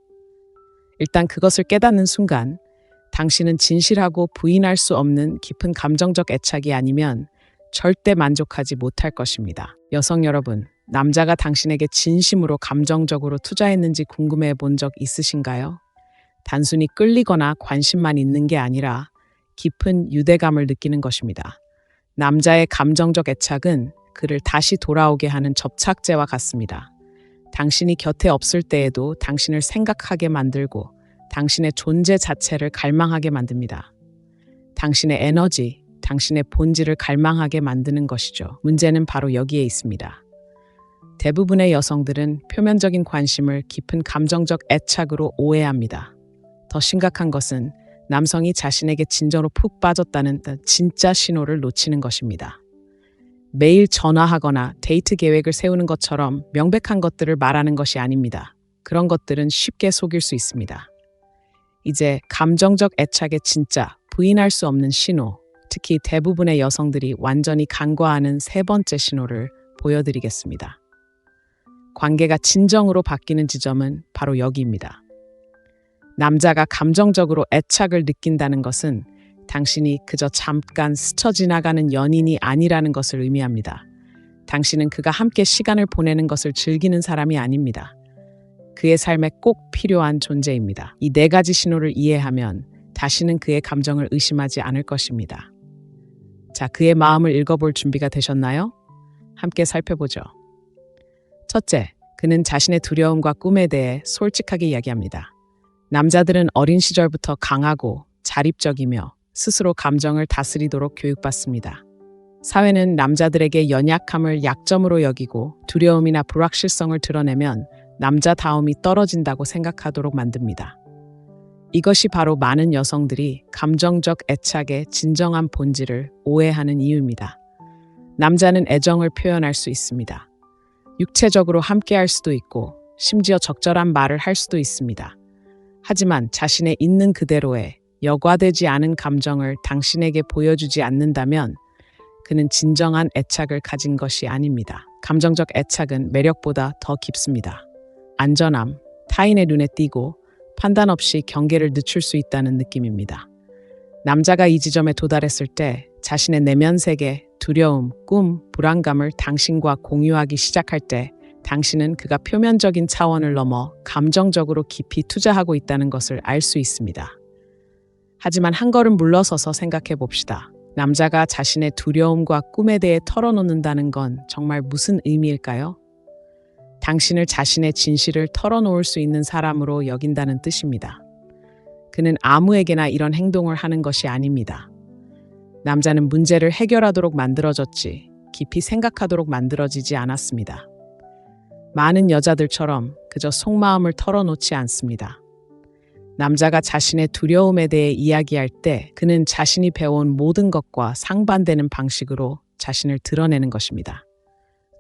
일단 그것을 깨닫는 순간 당신은 진실하고 부인할 수 없는 깊은 감정적 애착이 아니면 절대 만족하지 못할 것입니다. 여성 여러분, 남자가 당신에게 진심으로 감정적으로 투자했는지 궁금해 본 적 있으신가요? 단순히 끌리거나 관심만 있는 게 아니라 깊은 유대감을 느끼는 것입니다. 남자의 감정적 애착은 그를 다시 돌아오게 하는 접착제와 같습니다. 당신이 곁에 없을 때에도 당신을 생각하게 만들고 당신의 존재 자체를 갈망하게 만듭니다. 당신의 에너지, 당신의 본질을 갈망하게 만드는 것이죠. 문제는 바로 여기에 있습니다. 대부분의 여성들은 표면적인 관심을 깊은 감정적 애착으로 오해합니다. 더 심각한 것은 남성이 자신에게 진정으로 푹 빠졌다는 진짜 신호를 놓치는 것입니다. 매일 전화하거나 데이트 계획을 세우는 것처럼 명백한 것들을 말하는 것이 아닙니다. 그런 것들은 쉽게 속일 수 있습니다. 이제 감정적 애착의 진짜, 부인할 수 없는 신호, 특히 대부분의 여성들이 완전히 간과하는 세 번째 신호를 보여드리겠습니다. 관계가 진정으로 바뀌는 지점은 바로 여기입니다. 남자가 감정적으로 애착을 느낀다는 것은 당신이 그저 잠깐 스쳐 지나가는 연인이 아니라는 것을 의미합니다. 당신은 그가 함께 시간을 보내는 것을 즐기는 사람이 아닙니다. 그의 삶에 꼭 필요한 존재입니다. 이 네 가지 신호를 이해하면 다시는 그의 감정을 의심하지 않을 것입니다. 자, 그의 마음을 읽어볼 준비가 되셨나요? 함께 살펴보죠. 첫째, 그는 자신의 두려움과 꿈에 대해 솔직하게 이야기합니다. 남자들은 어린 시절부터 강하고 자립적이며 스스로 감정을 다스리도록 교육받습니다. 사회는 남자들에게 연약함을 약점으로 여기고 두려움이나 불확실성을 드러내면 남자다움이 떨어진다고 생각하도록 만듭니다. 이것이 바로 많은 여성들이 감정적 애착의 진정한 본질을 오해하는 이유입니다. 남자는 애정을 표현할 수 있습니다. 육체적으로 함께할 수도 있고 심지어 적절한 말을 할 수도 있습니다. 하지만 자신의 있는 그대로의 여과되지 않은 감정을 당신에게 보여주지 않는다면 그는 진정한 애착을 가진 것이 아닙니다. 감정적 애착은 매력보다 더 깊습니다. 안전함, 타인의 눈에 띄고 판단 없이 경계를 늦출 수 있다는 느낌입니다. 남자가 이 지점에 도달했을 때 자신의 내면 세계, 두려움, 꿈, 불안감을 당신과 공유하기 시작할 때 당신은 그가 표면적인 차원을 넘어 감정적으로 깊이 투자하고 있다는 것을 알 수 있습니다. 하지만 한 걸음 물러서서 생각해 봅시다. 남자가 자신의 두려움과 꿈에 대해 털어놓는다는 건 정말 무슨 의미일까요? 당신을 자신의 진실을 털어놓을 수 있는 사람으로 여긴다는 뜻입니다. 그는 아무에게나 이런 행동을 하는 것이 아닙니다. 남자는 문제를 해결하도록 만들어졌지 깊이 생각하도록 만들어지지 않았습니다. 많은 여자들처럼 그저 속마음을 털어놓지 않습니다. 남자가 자신의 두려움에 대해 이야기할 때 그는 자신이 배워온 모든 것과 상반되는 방식으로 자신을 드러내는 것입니다.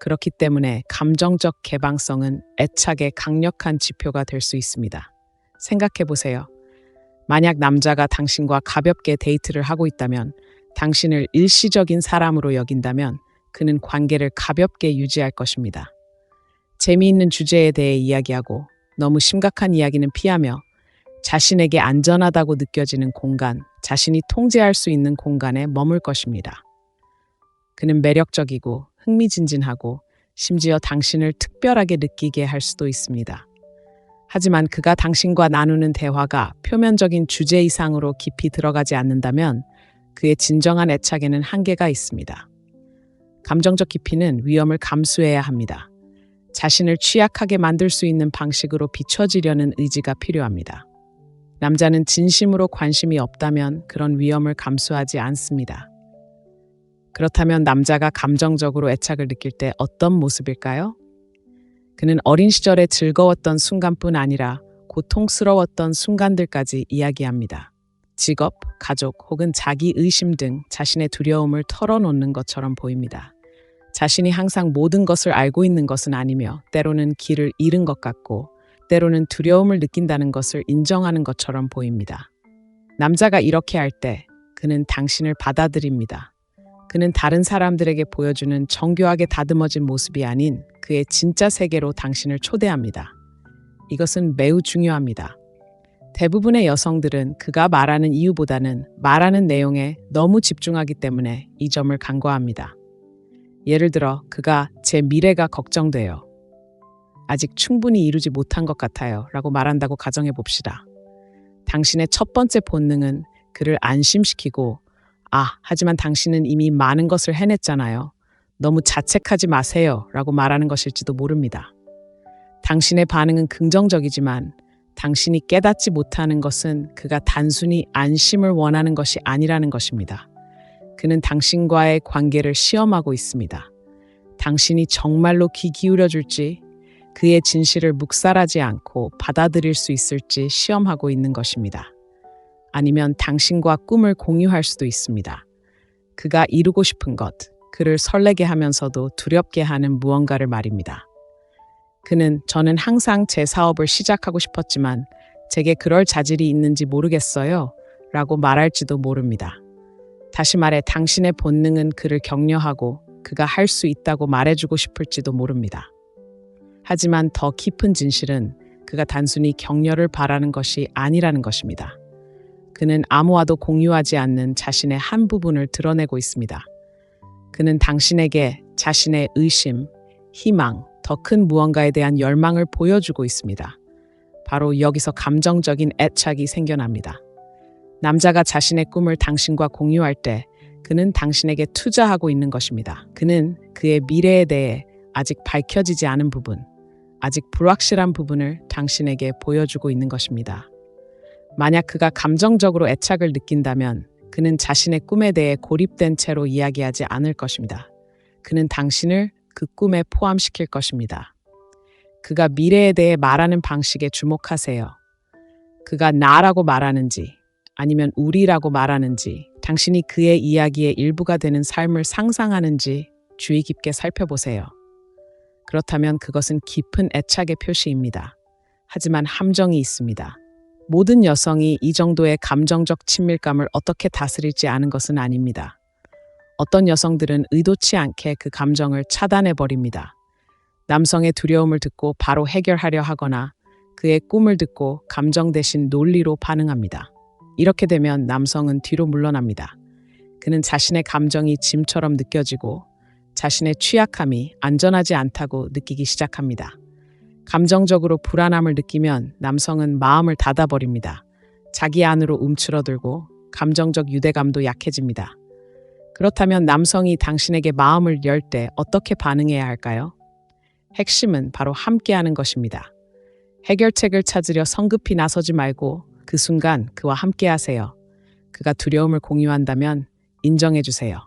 그렇기 때문에 감정적 개방성은 애착의 강력한 지표가 될 수 있습니다. 생각해 보세요. 만약 남자가 당신과 가볍게 데이트를 하고 있다면, 당신을 일시적인 사람으로 여긴다면 그는 관계를 가볍게 유지할 것입니다. 재미있는 주제에 대해 이야기하고 너무 심각한 이야기는 피하며 자신에게 안전하다고 느껴지는 공간, 자신이 통제할 수 있는 공간에 머물 것입니다. 그는 매력적이고 흥미진진하고 심지어 당신을 특별하게 느끼게 할 수도 있습니다. 하지만 그가 당신과 나누는 대화가 표면적인 주제 이상으로 깊이 들어가지 않는다면 그의 진정한 애착에는 한계가 있습니다. 감정적 깊이는 위험을 감수해야 합니다. 자신을 취약하게 만들 수 있는 방식으로 비춰지려는 의지가 필요합니다. 남자는 진심으로 관심이 없다면 그런 위험을 감수하지 않습니다. 그렇다면 남자가 감정적으로 애착을 느낄 때 어떤 모습일까요? 그는 어린 시절에 즐거웠던 순간뿐 아니라 고통스러웠던 순간들까지 이야기합니다. 직업, 가족 혹은 자기 의심 등 자신의 두려움을 털어놓는 것처럼 보입니다. 자신이 항상 모든 것을 알고 있는 것은 아니며 때로는 길을 잃은 것 같고 때로는 두려움을 느낀다는 것을 인정하는 것처럼 보입니다. 남자가 이렇게 할 때 그는 당신을 받아들입니다. 그는 다른 사람들에게 보여주는 정교하게 다듬어진 모습이 아닌 그의 진짜 세계로 당신을 초대합니다. 이것은 매우 중요합니다. 대부분의 여성들은 그가 말하는 이유보다는 말하는 내용에 너무 집중하기 때문에 이 점을 간과합니다. 예를 들어 그가 제 미래가 걱정돼요. 아직 충분히 이루지 못한 것 같아요 라고 말한다고 가정해 봅시다. 당신의 첫 번째 본능은 그를 안심시키고 하지만 당신은 이미 많은 것을 해냈잖아요. 너무 자책하지 마세요 라고 말하는 것일지도 모릅니다. 당신의 반응은 긍정적이지만 당신이 깨닫지 못하는 것은 그가 단순히 안심을 원하는 것이 아니라는 것입니다. 그는 당신과의 관계를 시험하고 있습니다. 당신이 정말로 귀 기울여줄지, 그의 진실을 묵살하지 않고 받아들일 수 있을지 시험하고 있는 것입니다. 아니면 당신과 꿈을 공유할 수도 있습니다. 그가 이루고 싶은 것, 그를 설레게 하면서도 두렵게 하는 무언가를 말입니다. 저는 항상 제 사업을 시작하고 싶었지만 제게 그럴 자질이 있는지 모르겠어요 라고 말할지도 모릅니다. 다시 말해 당신의 본능은 그를 격려하고 그가 할 수 있다고 말해주고 싶을지도 모릅니다. 하지만 더 깊은 진실은 그가 단순히 격려를 바라는 것이 아니라는 것입니다. 그는 아무와도 공유하지 않는 자신의 한 부분을 드러내고 있습니다. 그는 당신에게 자신의 의심, 희망, 더 큰 무언가에 대한 열망을 보여주고 있습니다. 바로 여기서 감정적인 애착이 생겨납니다. 남자가 자신의 꿈을 당신과 공유할 때 그는 당신에게 투자하고 있는 것입니다. 그는 그의 미래에 대해 아직 밝혀지지 않은 부분, 아직 불확실한 부분을 당신에게 보여주고 있는 것입니다. 만약 그가 감정적으로 애착을 느낀다면 그는 자신의 꿈에 대해 고립된 채로 이야기하지 않을 것입니다. 그는 당신을 그 꿈에 포함시킬 것입니다. 그가 미래에 대해 말하는 방식에 주목하세요. 그가 나라고 말하는지 아니면 우리라고 말하는지, 당신이 그의 이야기의 일부가 되는 삶을 상상하는지 주의 깊게 살펴보세요. 그렇다면 그것은 깊은 애착의 표시입니다. 하지만 함정이 있습니다. 모든 여성이 이 정도의 감정적 친밀감을 어떻게 다스릴지 아는 것은 아닙니다. 어떤 여성들은 의도치 않게 그 감정을 차단해버립니다. 남성의 두려움을 듣고 바로 해결하려 하거나 그의 꿈을 듣고 감정 대신 논리로 반응합니다. 이렇게 되면 남성은 뒤로 물러납니다. 그는 자신의 감정이 짐처럼 느껴지고 자신의 취약함이 안전하지 않다고 느끼기 시작합니다. 감정적으로 불안함을 느끼면 남성은 마음을 닫아버립니다. 자기 안으로 움츠러들고 감정적 유대감도 약해집니다. 그렇다면 남성이 당신에게 마음을 열 때 어떻게 반응해야 할까요? 핵심은 바로 함께하는 것입니다. 해결책을 찾으려 성급히 나서지 말고 그 순간 그와 함께하세요. 그가 두려움을 공유한다면 인정해주세요.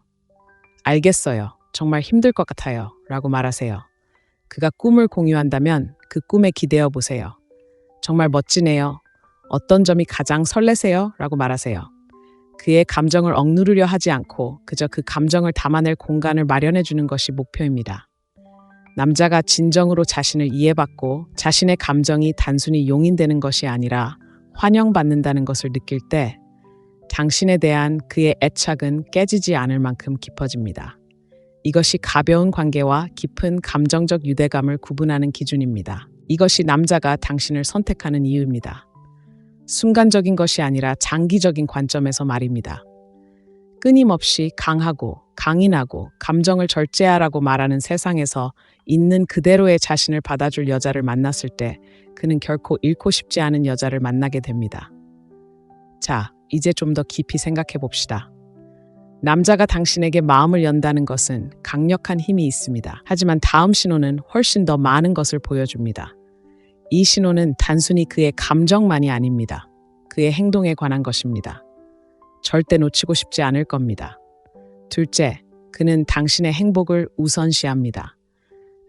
알겠어요. 정말 힘들 것 같아요. 라고 말하세요. 그가 꿈을 공유한다면 그 꿈에 기대어 보세요. 정말 멋지네요. 어떤 점이 가장 설레세요? 라고 말하세요. 그의 감정을 억누르려 하지 않고 그저 그 감정을 담아낼 공간을 마련해 주는 것이 목표입니다. 남자가 진정으로 자신을 이해받고 자신의 감정이 단순히 용인되는 것이 아니라 환영받는다는 것을 느낄 때 당신에 대한 그의 애착은 깨지지 않을 만큼 깊어집니다. 이것이 가벼운 관계와 깊은 감정적 유대감을 구분하는 기준입니다. 이것이 남자가 당신을 선택하는 이유입니다. 순간적인 것이 아니라 장기적인 관점에서 말입니다. 끊임없이 강하고 강인하고 감정을 절제하라고 말하는 세상에서 있는 그대로의 자신을 받아줄 여자를 만났을 때 그는 결코 잃고 싶지 않은 여자를 만나게 됩니다. 자, 이제 좀 더 깊이 생각해 봅시다. 남자가 당신에게 마음을 연다는 것은 강력한 힘이 있습니다. 하지만 다음 신호는 훨씬 더 많은 것을 보여줍니다. 이 신호는 단순히 그의 감정만이 아닙니다. 그의 행동에 관한 것입니다. 절대 놓치고 싶지 않을 겁니다. 둘째, 그는 당신의 행복을 우선시합니다.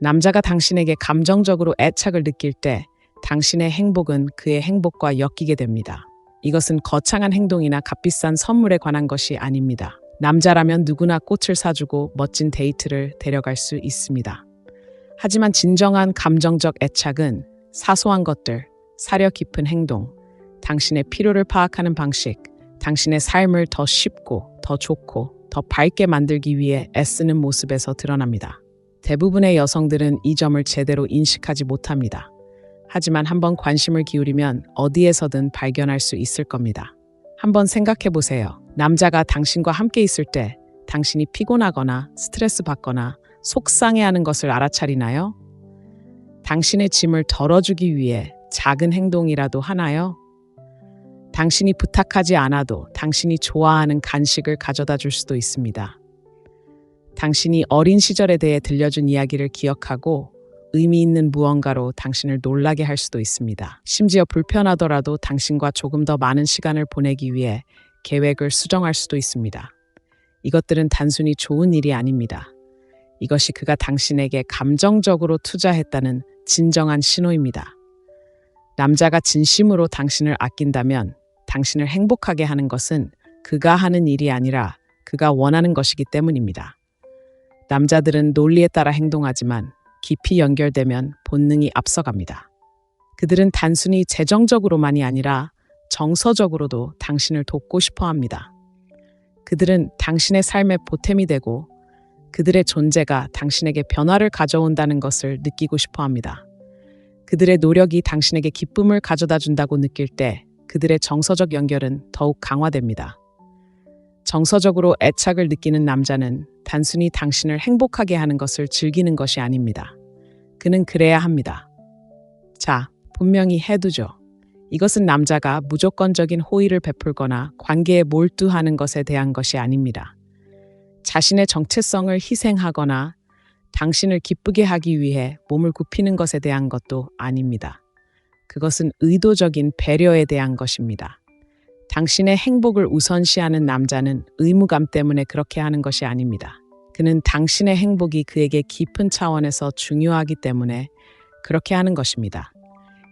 남자가 당신에게 감정적으로 애착을 느낄 때 당신의 행복은 그의 행복과 엮이게 됩니다. 이것은 거창한 행동이나 값비싼 선물에 관한 것이 아닙니다. 남자라면 누구나 꽃을 사주고 멋진 데이트를 데려갈 수 있습니다. 하지만 진정한 감정적 애착은 사소한 것들, 사려 깊은 행동, 당신의 필요를 파악하는 방식, 당신의 삶을 더 쉽고 더 좋고 더 밝게 만들기 위해 애쓰는 모습에서 드러납니다. 대부분의 여성들은 이 점을 제대로 인식하지 못합니다. 하지만 한번 관심을 기울이면 어디에서든 발견할 수 있을 겁니다. 한번 생각해 보세요. 남자가 당신과 함께 있을 때 당신이 피곤하거나 스트레스 받거나 속상해하는 것을 알아차리나요? 당신의 짐을 덜어주기 위해 작은 행동이라도 하나요? 당신이 부탁하지 않아도 당신이 좋아하는 간식을 가져다 줄 수도 있습니다. 당신이 어린 시절에 대해 들려준 이야기를 기억하고 의미 있는 무언가로 당신을 놀라게 할 수도 있습니다. 심지어 불편하더라도 당신과 조금 더 많은 시간을 보내기 위해 계획을 수정할 수도 있습니다. 이것들은 단순히 좋은 일이 아닙니다. 이것이 그가 당신에게 감정적으로 투자했다는 진정한 신호입니다. 남자가 진심으로 당신을 아낀다면 당신을 행복하게 하는 것은 그가 하는 일이 아니라 그가 원하는 것이기 때문입니다. 남자들은 논리에 따라 행동하지만 깊이 연결되면 본능이 앞서갑니다. 그들은 단순히 재정적으로만이 아니라 정서적으로도 당신을 돕고 싶어 합니다. 그들은 당신의 삶의 보탬이 되고 그들의 존재가 당신에게 변화를 가져온다는 것을 느끼고 싶어 합니다. 그들의 노력이 당신에게 기쁨을 가져다 준다고 느낄 때 그들의 정서적 연결은 더욱 강화됩니다. 정서적으로 애착을 느끼는 남자는 단순히 당신을 행복하게 하는 것을 즐기는 것이 아닙니다. 그는 그래야 합니다. 자, 분명히 해두죠. 이것은 남자가 무조건적인 호의를 베풀거나 관계에 몰두하는 것에 대한 것이 아닙니다. 자신의 정체성을 희생하거나 당신을 기쁘게 하기 위해 몸을 굽히는 것에 대한 것도 아닙니다. 그것은 의도적인 배려에 대한 것입니다. 당신의 행복을 우선시하는 남자는 의무감 때문에 그렇게 하는 것이 아닙니다. 그는 당신의 행복이 그에게 깊은 차원에서 중요하기 때문에 그렇게 하는 것입니다.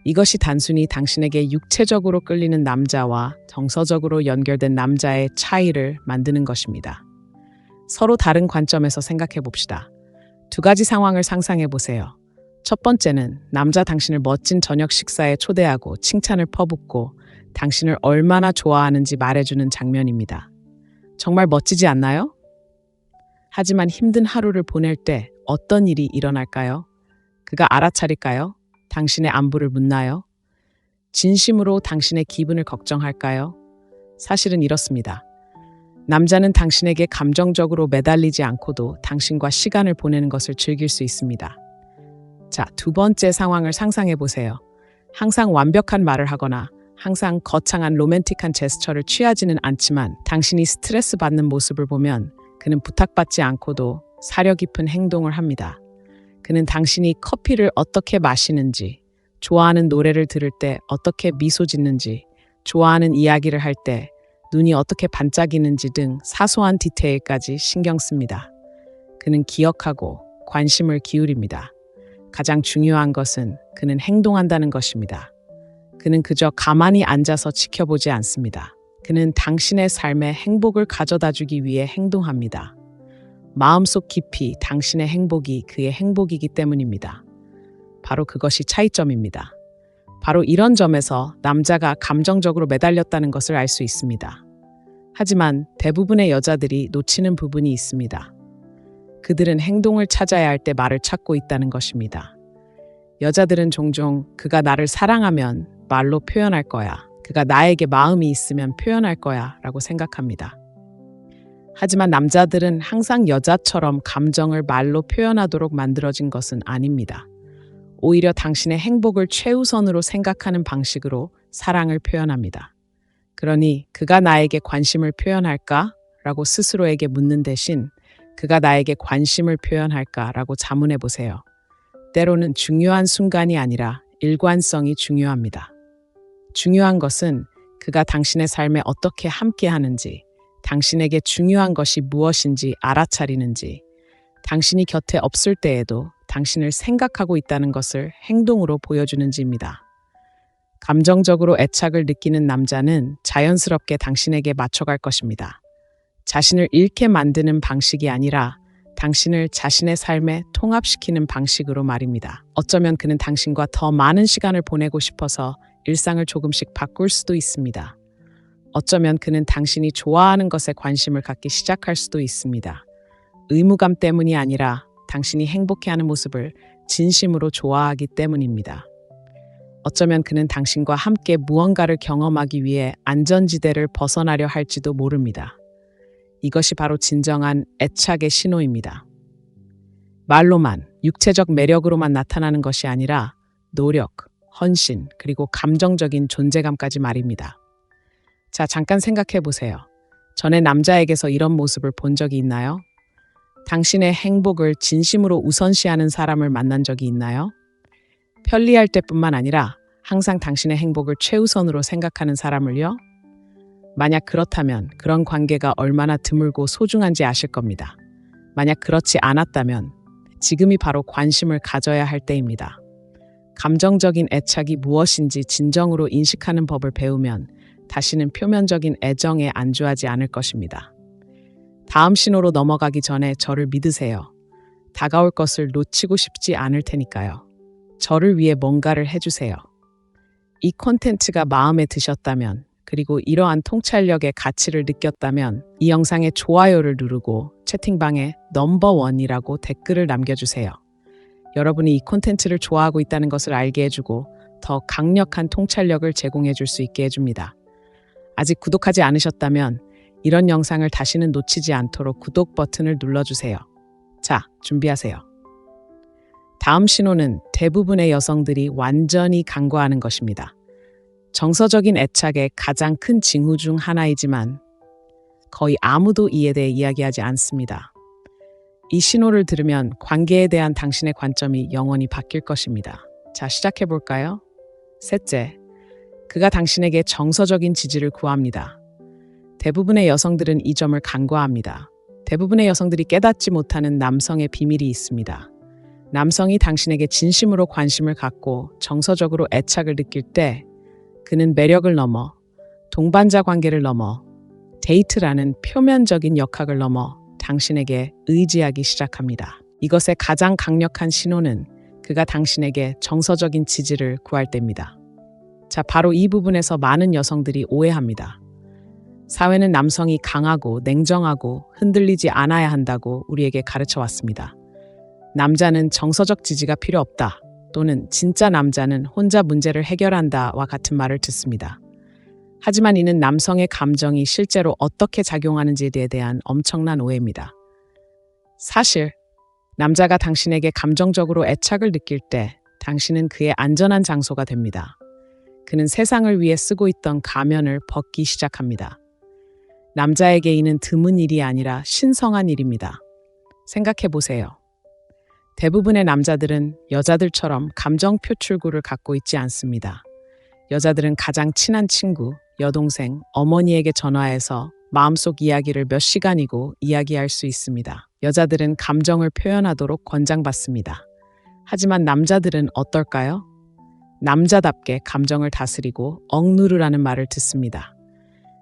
이것이 단순히 당신에게 육체적으로 끌리는 남자와 정서적으로 연결된 남자의 차이를 만드는 것입니다. 서로 다른 관점에서 생각해 봅시다. 두 가지 상황을 상상해 보세요. 첫 번째는 남자 당신을 멋진 저녁 식사에 초대하고 칭찬을 퍼붓고 당신을 얼마나 좋아하는지 말해주는 장면입니다. 정말 멋지지 않나요? 하지만 힘든 하루를 보낼 때 어떤 일이 일어날까요? 그가 알아차릴까요? 당신의 안부를 묻나요? 진심으로 당신의 기분을 걱정할까요? 사실은 이렇습니다. 남자는 당신에게 감정적으로 매달리지 않고도 당신과 시간을 보내는 것을 즐길 수 있습니다. 자, 두 번째 상황을 상상해 보세요. 항상 완벽한 말을 하거나 항상 거창한 로맨틱한 제스처를 취하지는 않지만 당신이 스트레스 받는 모습을 보면 그는 부탁받지 않고도 사려 깊은 행동을 합니다. 그는 당신이 커피를 어떻게 마시는지, 좋아하는 노래를 들을 때 어떻게 미소 짓는지, 좋아하는 이야기를 할 때 눈이 어떻게 반짝이는지 등 사소한 디테일까지 신경 씁니다. 그는 기억하고 관심을 기울입니다. 가장 중요한 것은 그는 행동한다는 것입니다. 그는 그저 가만히 앉아서 지켜보지 않습니다. 그는 당신의 삶에 행복을 가져다 주기 위해 행동합니다. 마음속 깊이 당신의 행복이 그의 행복이기 때문입니다. 바로 그것이 차이점입니다. 바로 이런 점에서 남자가 감정적으로 매달렸다는 것을 알 수 있습니다. 하지만 대부분의 여자들이 놓치는 부분이 있습니다. 그들은 행동을 찾아야 할 때 말을 찾고 있다는 것입니다. 여자들은 종종 그가 나를 사랑하면 말로 표현할 거야. 그가 나에게 마음이 있으면 표현할 거야 라고 생각합니다. 하지만 남자들은 항상 여자처럼 감정을 말로 표현하도록 만들어진 것은 아닙니다. 오히려 당신의 행복을 최우선으로 생각하는 방식으로 사랑을 표현합니다. 그러니 그가 나에게 관심을 표현할까? 라고 스스로에게 묻는 대신 그가 나에게 관심을 표현할까? 라고 자문해 보세요. 때로는 중요한 순간이 아니라 일관성이 중요합니다. 중요한 것은 그가 당신의 삶에 어떻게 함께하는지, 당신에게 중요한 것이 무엇인지 알아차리는지, 당신이 곁에 없을 때에도 당신을 생각하고 있다는 것을 행동으로 보여주는지입니다. 감정적으로 애착을 느끼는 남자는 자연스럽게 당신에게 맞춰갈 것입니다. 자신을 잃게 만드는 방식이 아니라 당신을 자신의 삶에 통합시키는 방식으로 말입니다. 어쩌면 그는 당신과 더 많은 시간을 보내고 싶어서 일상을 조금씩 바꿀 수도 있습니다. 어쩌면 그는 당신이 좋아하는 것에 관심을 갖기 시작할 수도 있습니다. 의무감 때문이 아니라 당신이 행복해하는 모습을 진심으로 좋아하기 때문입니다. 어쩌면 그는 당신과 함께 무언가를 경험하기 위해 안전지대를 벗어나려 할지도 모릅니다. 이것이 바로 진정한 애착의 신호입니다. 말로만, 육체적 매력으로만 나타나는 것이 아니라 노력, 헌신, 그리고 감정적인 존재감까지 말입니다. 자, 잠깐 생각해 보세요. 전에 남자에게서 이런 모습을 본 적이 있나요? 당신의 행복을 진심으로 우선시하는 사람을 만난 적이 있나요? 편리할 때뿐만 아니라 항상 당신의 행복을 최우선으로 생각하는 사람을요? 만약 그렇다면 그런 관계가 얼마나 드물고 소중한지 아실 겁니다. 만약 그렇지 않았다면 지금이 바로 관심을 가져야 할 때입니다. 감정적인 애착이 무엇인지 진정으로 인식하는 법을 배우면 다시는 표면적인 애정에 안주하지 않을 것입니다. 다음 신호로 넘어가기 전에 저를 믿으세요. 다가올 것을 놓치고 싶지 않을 테니까요. 저를 위해 뭔가를 해주세요. 이 콘텐츠가 마음에 드셨다면, 그리고 이러한 통찰력의 가치를 느꼈다면 이 영상에 좋아요를 누르고 채팅방에 넘버원이라고 댓글을 남겨주세요. 여러분이 이 콘텐츠를 좋아하고 있다는 것을 알게 해주고 더 강력한 통찰력을 제공해 줄 수 있게 해줍니다. 아직 구독하지 않으셨다면 이런 영상을 다시는 놓치지 않도록 구독 버튼을 눌러주세요. 자, 준비하세요. 다음 신호는 대부분의 여성들이 완전히 간과하는 것입니다. 정서적인 애착의 가장 큰 징후 중 하나이지만 거의 아무도 이에 대해 이야기하지 않습니다. 이 신호를 들으면 관계에 대한 당신의 관점이 영원히 바뀔 것입니다. 자, 시작해 볼까요? 셋째, 그가 당신에게 정서적인 지지를 구합니다. 대부분의 여성들은 이 점을 간과합니다. 대부분의 여성들이 깨닫지 못하는 남성의 비밀이 있습니다. 남성이 당신에게 진심으로 관심을 갖고 정서적으로 애착을 느낄 때 그는 매력을 넘어, 동반자 관계를 넘어, 데이트라는 표면적인 역학을 넘어 당신에게 의지하기 시작합니다. 이것의 가장 강력한 신호는 그가 당신에게 정서적인 지지를 구할 때입니다. 자, 바로 이 부분에서 많은 여성들이 오해합니다. 사회는 남성이 강하고 냉정하고 흔들리지 않아야 한다고 우리에게 가르쳐 왔습니다. 남자는 정서적 지지가 필요 없다. 또는 진짜 남자는 혼자 문제를 해결한다와 같은 말을 듣습니다. 하지만 이는 남성의 감정이 실제로 어떻게 작용하는지에 대한 엄청난 오해입니다. 사실 남자가 당신에게 감정적으로 애착을 느낄 때 당신은 그의 안전한 장소가 됩니다. 그는 세상을 위해 쓰고 있던 가면을 벗기 시작합니다. 남자에게 이는 드문 일이 아니라 신성한 일입니다. 생각해 보세요. 대부분의 남자들은 여자들처럼 감정 표출구를 갖고 있지 않습니다. 여자들은 가장 친한 친구, 여동생, 어머니에게 전화해서 마음속 이야기를 몇 시간이고 이야기할 수 있습니다. 여자들은 감정을 표현하도록 권장받습니다. 하지만 남자들은 어떨까요? 남자답게 감정을 다스리고 억누르라는 말을 듣습니다.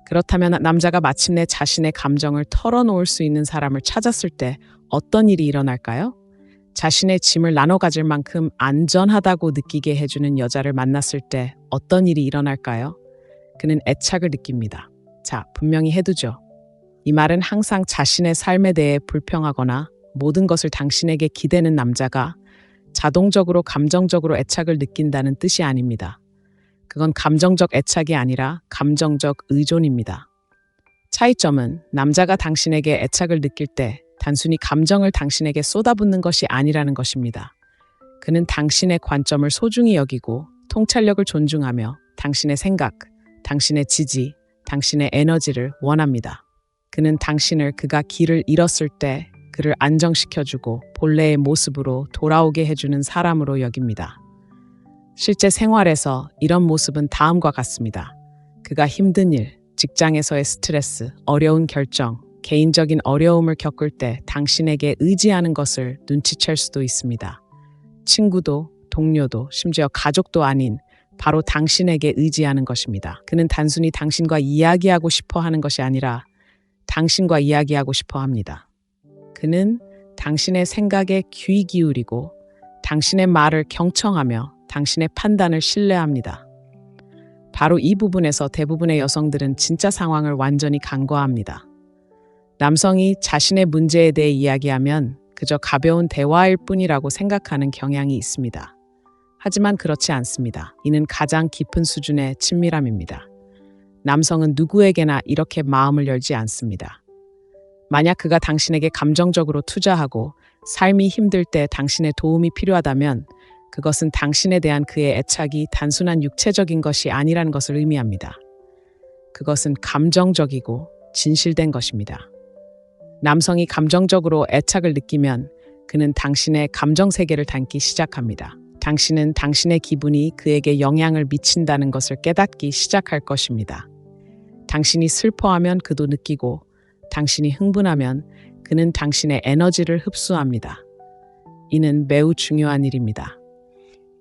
그렇다면 남자가 마침내 자신의 감정을 털어놓을 수 있는 사람을 찾았을 때 어떤 일이 일어날까요? 자신의 짐을 나눠 가질 만큼 안전하다고 느끼게 해주는 여자를 만났을 때 어떤 일이 일어날까요? 그는 애착을 느낍니다. 자, 분명히 해두죠. 이 말은 항상 자신의 삶에 대해 불평하거나 모든 것을 당신에게 기대는 남자가 자동적으로 감정적으로 애착을 느낀다는 뜻이 아닙니다. 그건 감정적 애착이 아니라 감정적 의존입니다. 차이점은 남자가 당신에게 애착을 느낄 때 단순히 감정을 당신에게 쏟아붓는 것이 아니라는 것입니다. 그는 당신의 관점을 소중히 여기고 통찰력을 존중하며 당신의 생각, 당신의 지지, 당신의 에너지를 원합니다. 그는 당신을 그가 길을 잃었을 때 그를 안정시켜주고 본래의 모습으로 돌아오게 해주는 사람으로 여깁니다. 실제 생활에서 이런 모습은 다음과 같습니다. 그가 힘든 일, 직장에서의 스트레스, 어려운 결정, 개인적인 어려움을 겪을 때 당신에게 의지하는 것을 눈치챌 수도 있습니다. 친구도, 동료도, 심지어 가족도 아닌 바로 당신에게 의지하는 것입니다. 그는 단순히 당신과 이야기하고 싶어 하는 것이 아니라 당신과 이야기하고 싶어 합니다. 그는 당신의 생각에 귀 기울이고 당신의 말을 경청하며 당신의 판단을 신뢰합니다. 바로 이 부분에서 대부분의 여성들은 진짜 상황을 완전히 간과합니다. 남성이 자신의 문제에 대해 이야기하면 그저 가벼운 대화일 뿐이라고 생각하는 경향이 있습니다. 하지만 그렇지 않습니다. 이는 가장 깊은 수준의 친밀함입니다. 남성은 누구에게나 이렇게 마음을 열지 않습니다. 만약 그가 당신에게 감정적으로 투자하고 삶이 힘들 때 당신의 도움이 필요하다면 그것은 당신에 대한 그의 애착이 단순한 육체적인 것이 아니라는 것을 의미합니다. 그것은 감정적이고 진실된 것입니다. 남성이 감정적으로 애착을 느끼면 그는 당신의 감정 세계를 담기 시작합니다. 당신은 당신의 기분이 그에게 영향을 미친다는 것을 깨닫기 시작할 것입니다. 당신이 슬퍼하면 그도 느끼고 당신이 흥분하면 그는 당신의 에너지를 흡수합니다. 이는 매우 중요한 일입니다.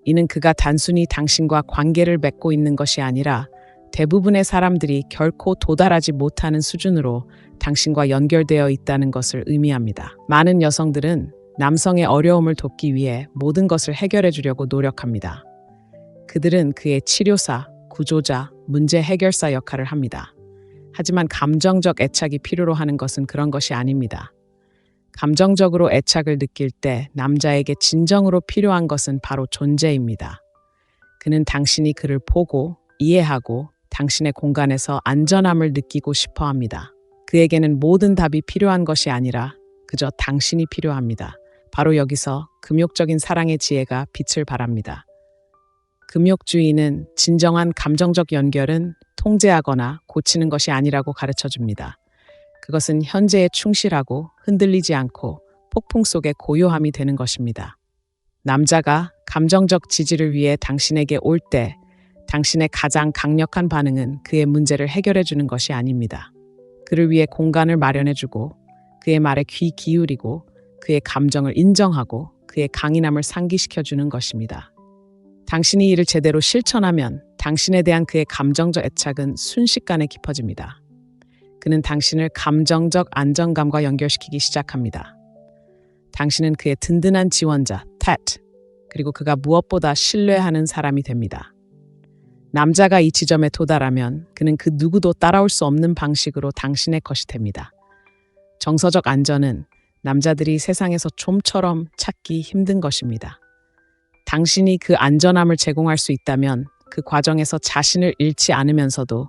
이는 그가 단순히 당신과 관계를 맺고 있는 것이 아니라 대부분의 사람들이 결코 도달하지 못하는 수준으로 당신과 연결되어 있다는 것을 의미합니다. 많은 여성들은 남성의 어려움을 돕기 위해 모든 것을 해결해 주려고 노력합니다. 그들은 그의 치료사, 구조자, 문제 해결사 역할을 합니다. 하지만 감정적 애착이 필요로 하는 것은 그런 것이 아닙니다. 감정적으로 애착을 느낄 때 남자에게 진정으로 필요한 것은 바로 존재입니다. 그는 당신이 그를 보고 이해하고 당신의 공간에서 안전함을 느끼고 싶어 합니다. 그에게는 모든 답이 필요한 것이 아니라 그저 당신이 필요합니다. 바로 여기서 금욕적인 사랑의 지혜가 빛을 발합니다. 금욕주의는 진정한 감정적 연결은 통제하거나 고치는 것이 아니라고 가르쳐줍니다. 그것은 현재에 충실하고 흔들리지 않고 폭풍 속의 고요함이 되는 것입니다. 남자가 감정적 지지를 위해 당신에게 올 때 당신의 가장 강력한 반응은 그의 문제를 해결해 주는 것이 아닙니다. 그를 위해 공간을 마련해 주고 그의 말에 귀 기울이고 그의 감정을 인정하고 그의 강인함을 상기시켜 주는 것입니다. 당신이 이를 제대로 실천하면 당신에 대한 그의 감정적 애착은 순식간에 깊어집니다. 그는 당신을 감정적 안정감과 연결시키기 시작합니다. 당신은 그의 든든한 지원자, 탓, 그리고 그가 무엇보다 신뢰하는 사람이 됩니다. 남자가 이 지점에 도달하면 그는 그 누구도 따라올 수 없는 방식으로 당신의 것이 됩니다. 정서적 안전은 남자들이 세상에서 좀처럼 찾기 힘든 것입니다. 당신이 그 안전함을 제공할 수 있다면 그 과정에서 자신을 잃지 않으면서도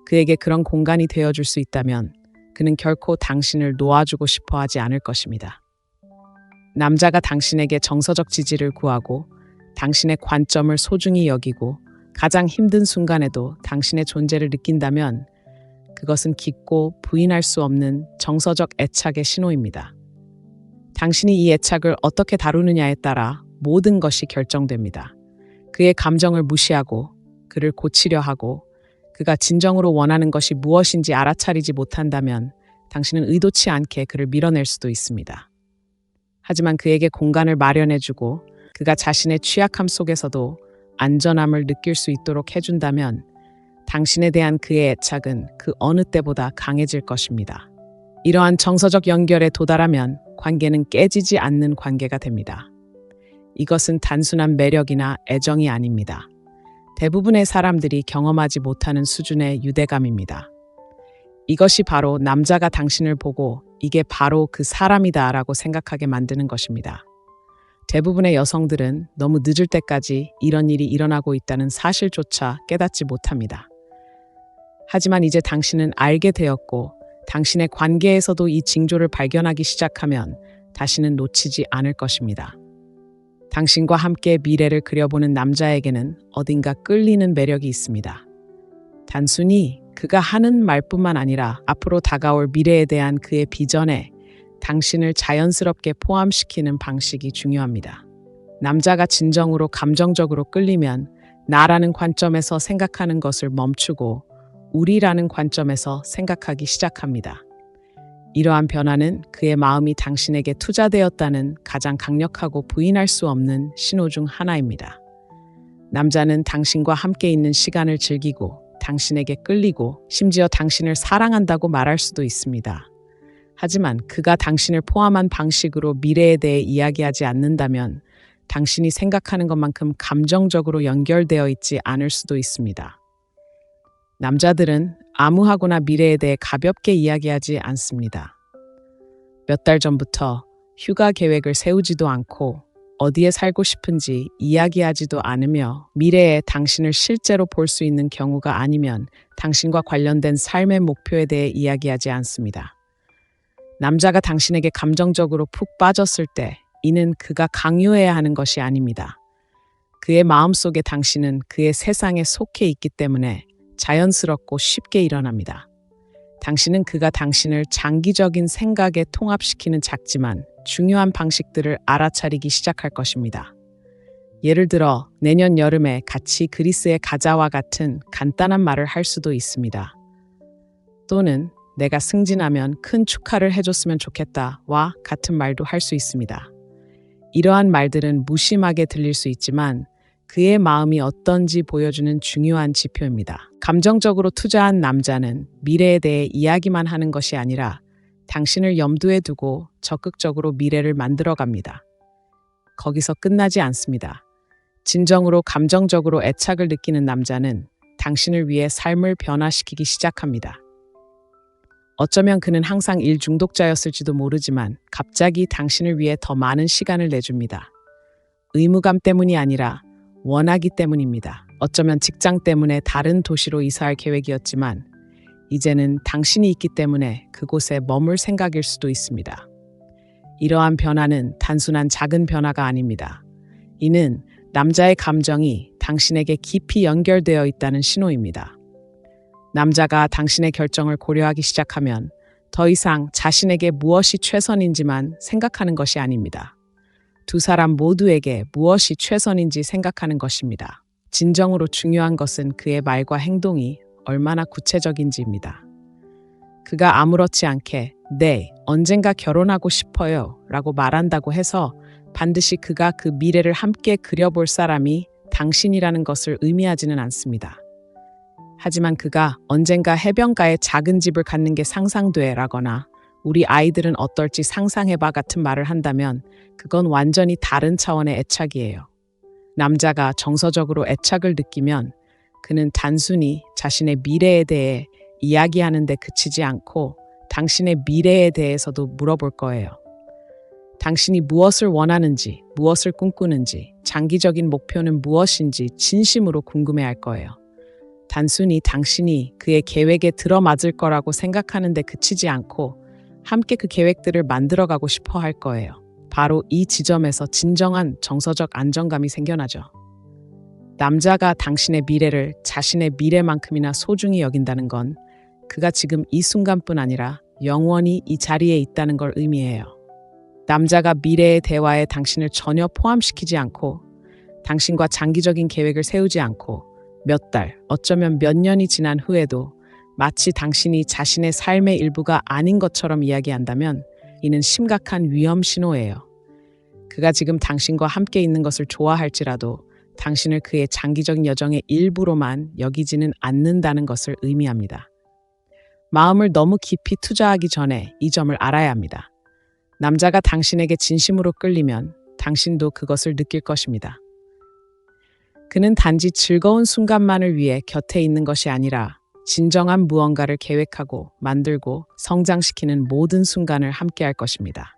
그에게 그런 공간이 되어줄 수 있다면 그는 결코 당신을 놓아주고 싶어 하지 않을 것입니다. 남자가 당신에게 정서적 지지를 구하고 당신의 관점을 소중히 여기고 가장 힘든 순간에도 당신의 존재를 느낀다면 그것은 깊고 부인할 수 없는 정서적 애착의 신호입니다. 당신이 이 애착을 어떻게 다루느냐에 따라 모든 것이 결정됩니다. 그의 감정을 무시하고 그를 고치려 하고 그가 진정으로 원하는 것이 무엇인지 알아차리지 못한다면 당신은 의도치 않게 그를 밀어낼 수도 있습니다. 하지만 그에게 공간을 마련해주고 그가 자신의 취약함 속에서도 안전함을 느낄 수 있도록 해준다면 당신에 대한 그의 애착은 그 어느 때보다 강해질 것입니다. 이러한 정서적 연결에 도달하면 관계는 깨지지 않는 관계가 됩니다. 이것은 단순한 매력이나 애정이 아닙니다. 대부분의 사람들이 경험하지 못하는 수준의 유대감입니다. 이것이 바로 남자가 당신을 보고 이게 바로 그 사람이다 라고 생각하게 만드는 것입니다. 대부분의 여성들은 너무 늦을 때까지 이런 일이 일어나고 있다는 사실조차 깨닫지 못합니다. 하지만 이제 당신은 알게 되었고 당신의 관계에서도 이 징조를 발견하기 시작하면 다시는 놓치지 않을 것입니다. 당신과 함께 미래를 그려보는 남자에게는 어딘가 끌리는 매력이 있습니다. 단순히 그가 하는 말뿐만 아니라 앞으로 다가올 미래에 대한 그의 비전에 당신을 자연스럽게 포함시키는 방식이 중요합니다. 남자가 진정으로 감정적으로 끌리면 나라는 관점에서 생각하는 것을 멈추고 우리라는 관점에서 생각하기 시작합니다. 이러한 변화는 그의 마음이 당신에게 투자되었다는 가장 강력하고 부인할 수 없는 신호 중 하나입니다. 남자는 당신과 함께 있는 시간을 즐기고 당신에게 끌리고 심지어 당신을 사랑한다고 말할 수도 있습니다. 하지만 그가 당신을 포함한 방식으로 미래에 대해 이야기하지 않는다면 당신이 생각하는 것만큼 감정적으로 연결되어 있지 않을 수도 있습니다. 남자들은 암무하거나 미래에 대해 가볍게 이야기하지 않습니다. 몇 달 전부터 휴가 계획을 세우지도 않고 어디에 살고 싶은지 이야기하지도 않으며 미래에 당신을 실제로 볼 수 있는 경우가 아니면 당신과 관련된 삶의 목표에 대해 이야기하지 않습니다. 남자가 당신에게 감정적으로 푹 빠졌을 때 이는 그가 강요해야 하는 것이 아닙니다. 그의 마음속에 당신은 그의 세상에 속해 있기 때문에 자연스럽고 쉽게 일어납니다. 당신은 그가 당신을 장기적인 생각에 통합시키는 작지만 중요한 방식들을 알아차리기 시작할 것입니다. 예를 들어 내년 여름에 같이 그리스에 가자와 같은 간단한 말을 할 수도 있습니다. 또는 내가 승진하면 큰 축하를 해줬으면 좋겠다와 같은 말도 할 수 있습니다. 이러한 말들은 무심하게 들릴 수 있지만 그의 마음이 어떤지 보여주는 중요한 지표입니다. 감정적으로 투자한 남자는 미래에 대해 이야기만 하는 것이 아니라 당신을 염두에 두고 적극적으로 미래를 만들어갑니다. 거기서 끝나지 않습니다. 진정으로 감정적으로 애착을 느끼는 남자는 당신을 위해 삶을 변화시키기 시작합니다. 어쩌면 그는 항상 일 중독자였을지도 모르지만 갑자기 당신을 위해 더 많은 시간을 내줍니다. 의무감 때문이 아니라 원하기 때문입니다. 어쩌면 직장 때문에 다른 도시로 이사할 계획이었지만 이제는 당신이 있기 때문에 그곳에 머물 생각일 수도 있습니다. 이러한 변화는 단순한 작은 변화가 아닙니다. 이는 남자의 감정이 당신에게 깊이 연결되어 있다는 신호입니다. 남자가 당신의 결정을 고려하기 시작하면 더 이상 자신에게 무엇이 최선인지만 생각하는 것이 아닙니다. 두 사람 모두에게 무엇이 최선인지 생각하는 것입니다. 진정으로 중요한 것은 그의 말과 행동이 얼마나 구체적인지입니다. 그가 아무렇지 않게 네, 언젠가 결혼하고 싶어요 라고 말한다고 해서 반드시 그가 그 미래를 함께 그려볼 사람이 당신이라는 것을 의미하지는 않습니다. 하지만 그가 언젠가 해변가에 작은 집을 갖는 게 상상돼 라거나 우리 아이들은 어떨지 상상해봐 같은 말을 한다면 그건 완전히 다른 차원의 애착이에요. 남자가 정서적으로 애착을 느끼면 그는 단순히 자신의 미래에 대해 이야기하는 데 그치지 않고 당신의 미래에 대해서도 물어볼 거예요. 당신이 무엇을 원하는지, 무엇을 꿈꾸는지, 장기적인 목표는 무엇인지 진심으로 궁금해할 거예요. 단순히 당신이 그의 계획에 들어맞을 거라고 생각하는데 그치지 않고 함께 그 계획들을 만들어가고 싶어 할 거예요. 바로 이 지점에서 진정한 정서적 안정감이 생겨나죠. 남자가 당신의 미래를 자신의 미래만큼이나 소중히 여긴다는 건 그가 지금 이 순간뿐 아니라 영원히 이 자리에 있다는 걸 의미해요. 남자가 미래의 대화에 당신을 전혀 포함시키지 않고 당신과 장기적인 계획을 세우지 않고 몇 달, 어쩌면 몇 년이 지난 후에도 마치 당신이 자신의 삶의 일부가 아닌 것처럼 이야기한다면 이는 심각한 위험 신호예요. 그가 지금 당신과 함께 있는 것을 좋아할지라도 당신을 그의 장기적인 여정의 일부로만 여기지는 않는다는 것을 의미합니다. 마음을 너무 깊이 투자하기 전에 이 점을 알아야 합니다. 남자가 당신에게 진심으로 끌리면 당신도 그것을 느낄 것입니다. 그는 단지 즐거운 순간만을 위해 곁에 있는 것이 아니라 진정한 무언가를 계획하고 만들고 성장시키는 모든 순간을 함께할 것입니다.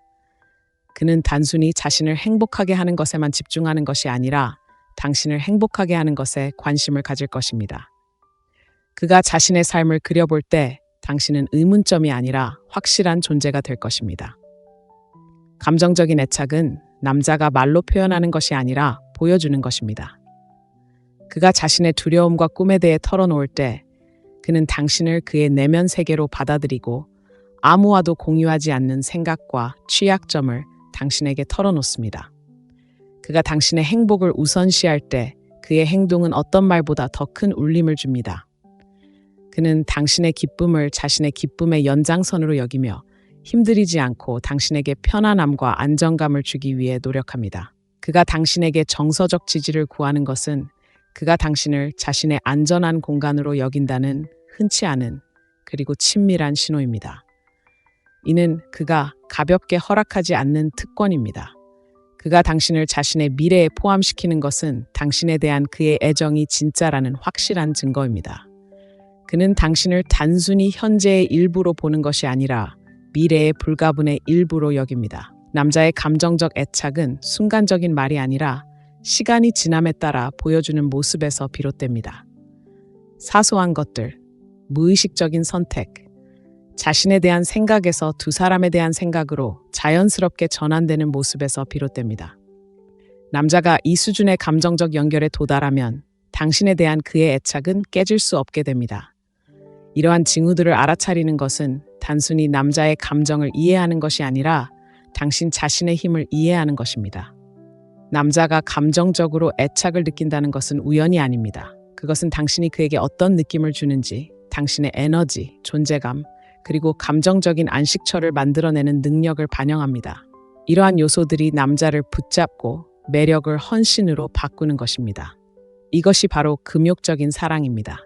그는 단순히 자신을 행복하게 하는 것에만 집중하는 것이 아니라 당신을 행복하게 하는 것에 관심을 가질 것입니다. 그가 자신의 삶을 그려볼 때 당신은 의문점이 아니라 확실한 존재가 될 것입니다. 감정적인 애착은 남자가 말로 표현하는 것이 아니라 보여주는 것입니다. 그가 자신의 두려움과 꿈에 대해 털어놓을 때 그는 당신을 그의 내면 세계로 받아들이고 아무와도 공유하지 않는 생각과 취약점을 당신에게 털어놓습니다. 그가 당신의 행복을 우선시할 때 그의 행동은 어떤 말보다 더 큰 울림을 줍니다. 그는 당신의 기쁨을 자신의 기쁨의 연장선으로 여기며 힘들이지 않고 당신에게 편안함과 안정감을 주기 위해 노력합니다. 그가 당신에게 정서적 지지를 구하는 것은 그가 당신을 자신의 안전한 공간으로 여긴다는 흔치 않은 그리고 친밀한 신호입니다. 이는 그가 가볍게 허락하지 않는 특권입니다. 그가 당신을 자신의 미래에 포함시키는 것은 당신에 대한 그의 애정이 진짜라는 확실한 증거입니다. 그는 당신을 단순히 현재의 일부로 보는 것이 아니라 미래의 불가분의 일부로 여깁니다. 남자의 감정적 애착은 순간적인 말이 아니라 시간이 지남에 따라 보여주는 모습에서 비롯됩니다. 사소한 것들, 무의식적인 선택, 자신에 대한 생각에서 두 사람에 대한 생각으로 자연스럽게 전환되는 모습에서 비롯됩니다. 남자가 이 수준의 감정적 연결에 도달하면 당신에 대한 그의 애착은 깨질 수 없게 됩니다. 이러한 징후들을 알아차리는 것은 단순히 남자의 감정을 이해하는 것이 아니라 당신 자신의 힘을 이해하는 것입니다. 남자가 감정적으로 애착을 느낀다는 것은 우연이 아닙니다. 그것은 당신이 그에게 어떤 느낌을 주는지, 당신의 에너지, 존재감, 그리고 감정적인 안식처를 만들어내는 능력을 반영합니다. 이러한 요소들이 남자를 붙잡고 매력을 헌신으로 바꾸는 것입니다. 이것이 바로 금욕적인 사랑입니다.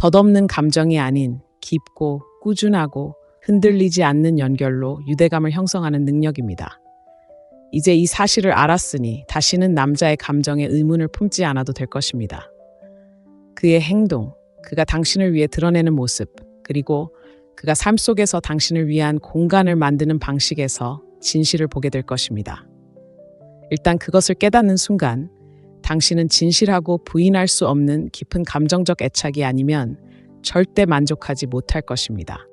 덧없는 감정이 아닌 깊고 꾸준하고 흔들리지 않는 연결로 유대감을 형성하는 능력입니다. 이제 이 사실을 알았으니 다시는 남자의 감정에 의문을 품지 않아도 될 것입니다. 그의 행동, 그가 당신을 위해 드러내는 모습, 그리고 그가 삶 속에서 당신을 위한 공간을 만드는 방식에서 진실을 보게 될 것입니다. 일단 그것을 깨닫는 순간 당신은 진실하고 부인할 수 없는 깊은 감정적 애착이 아니면 절대 만족하지 못할 것입니다.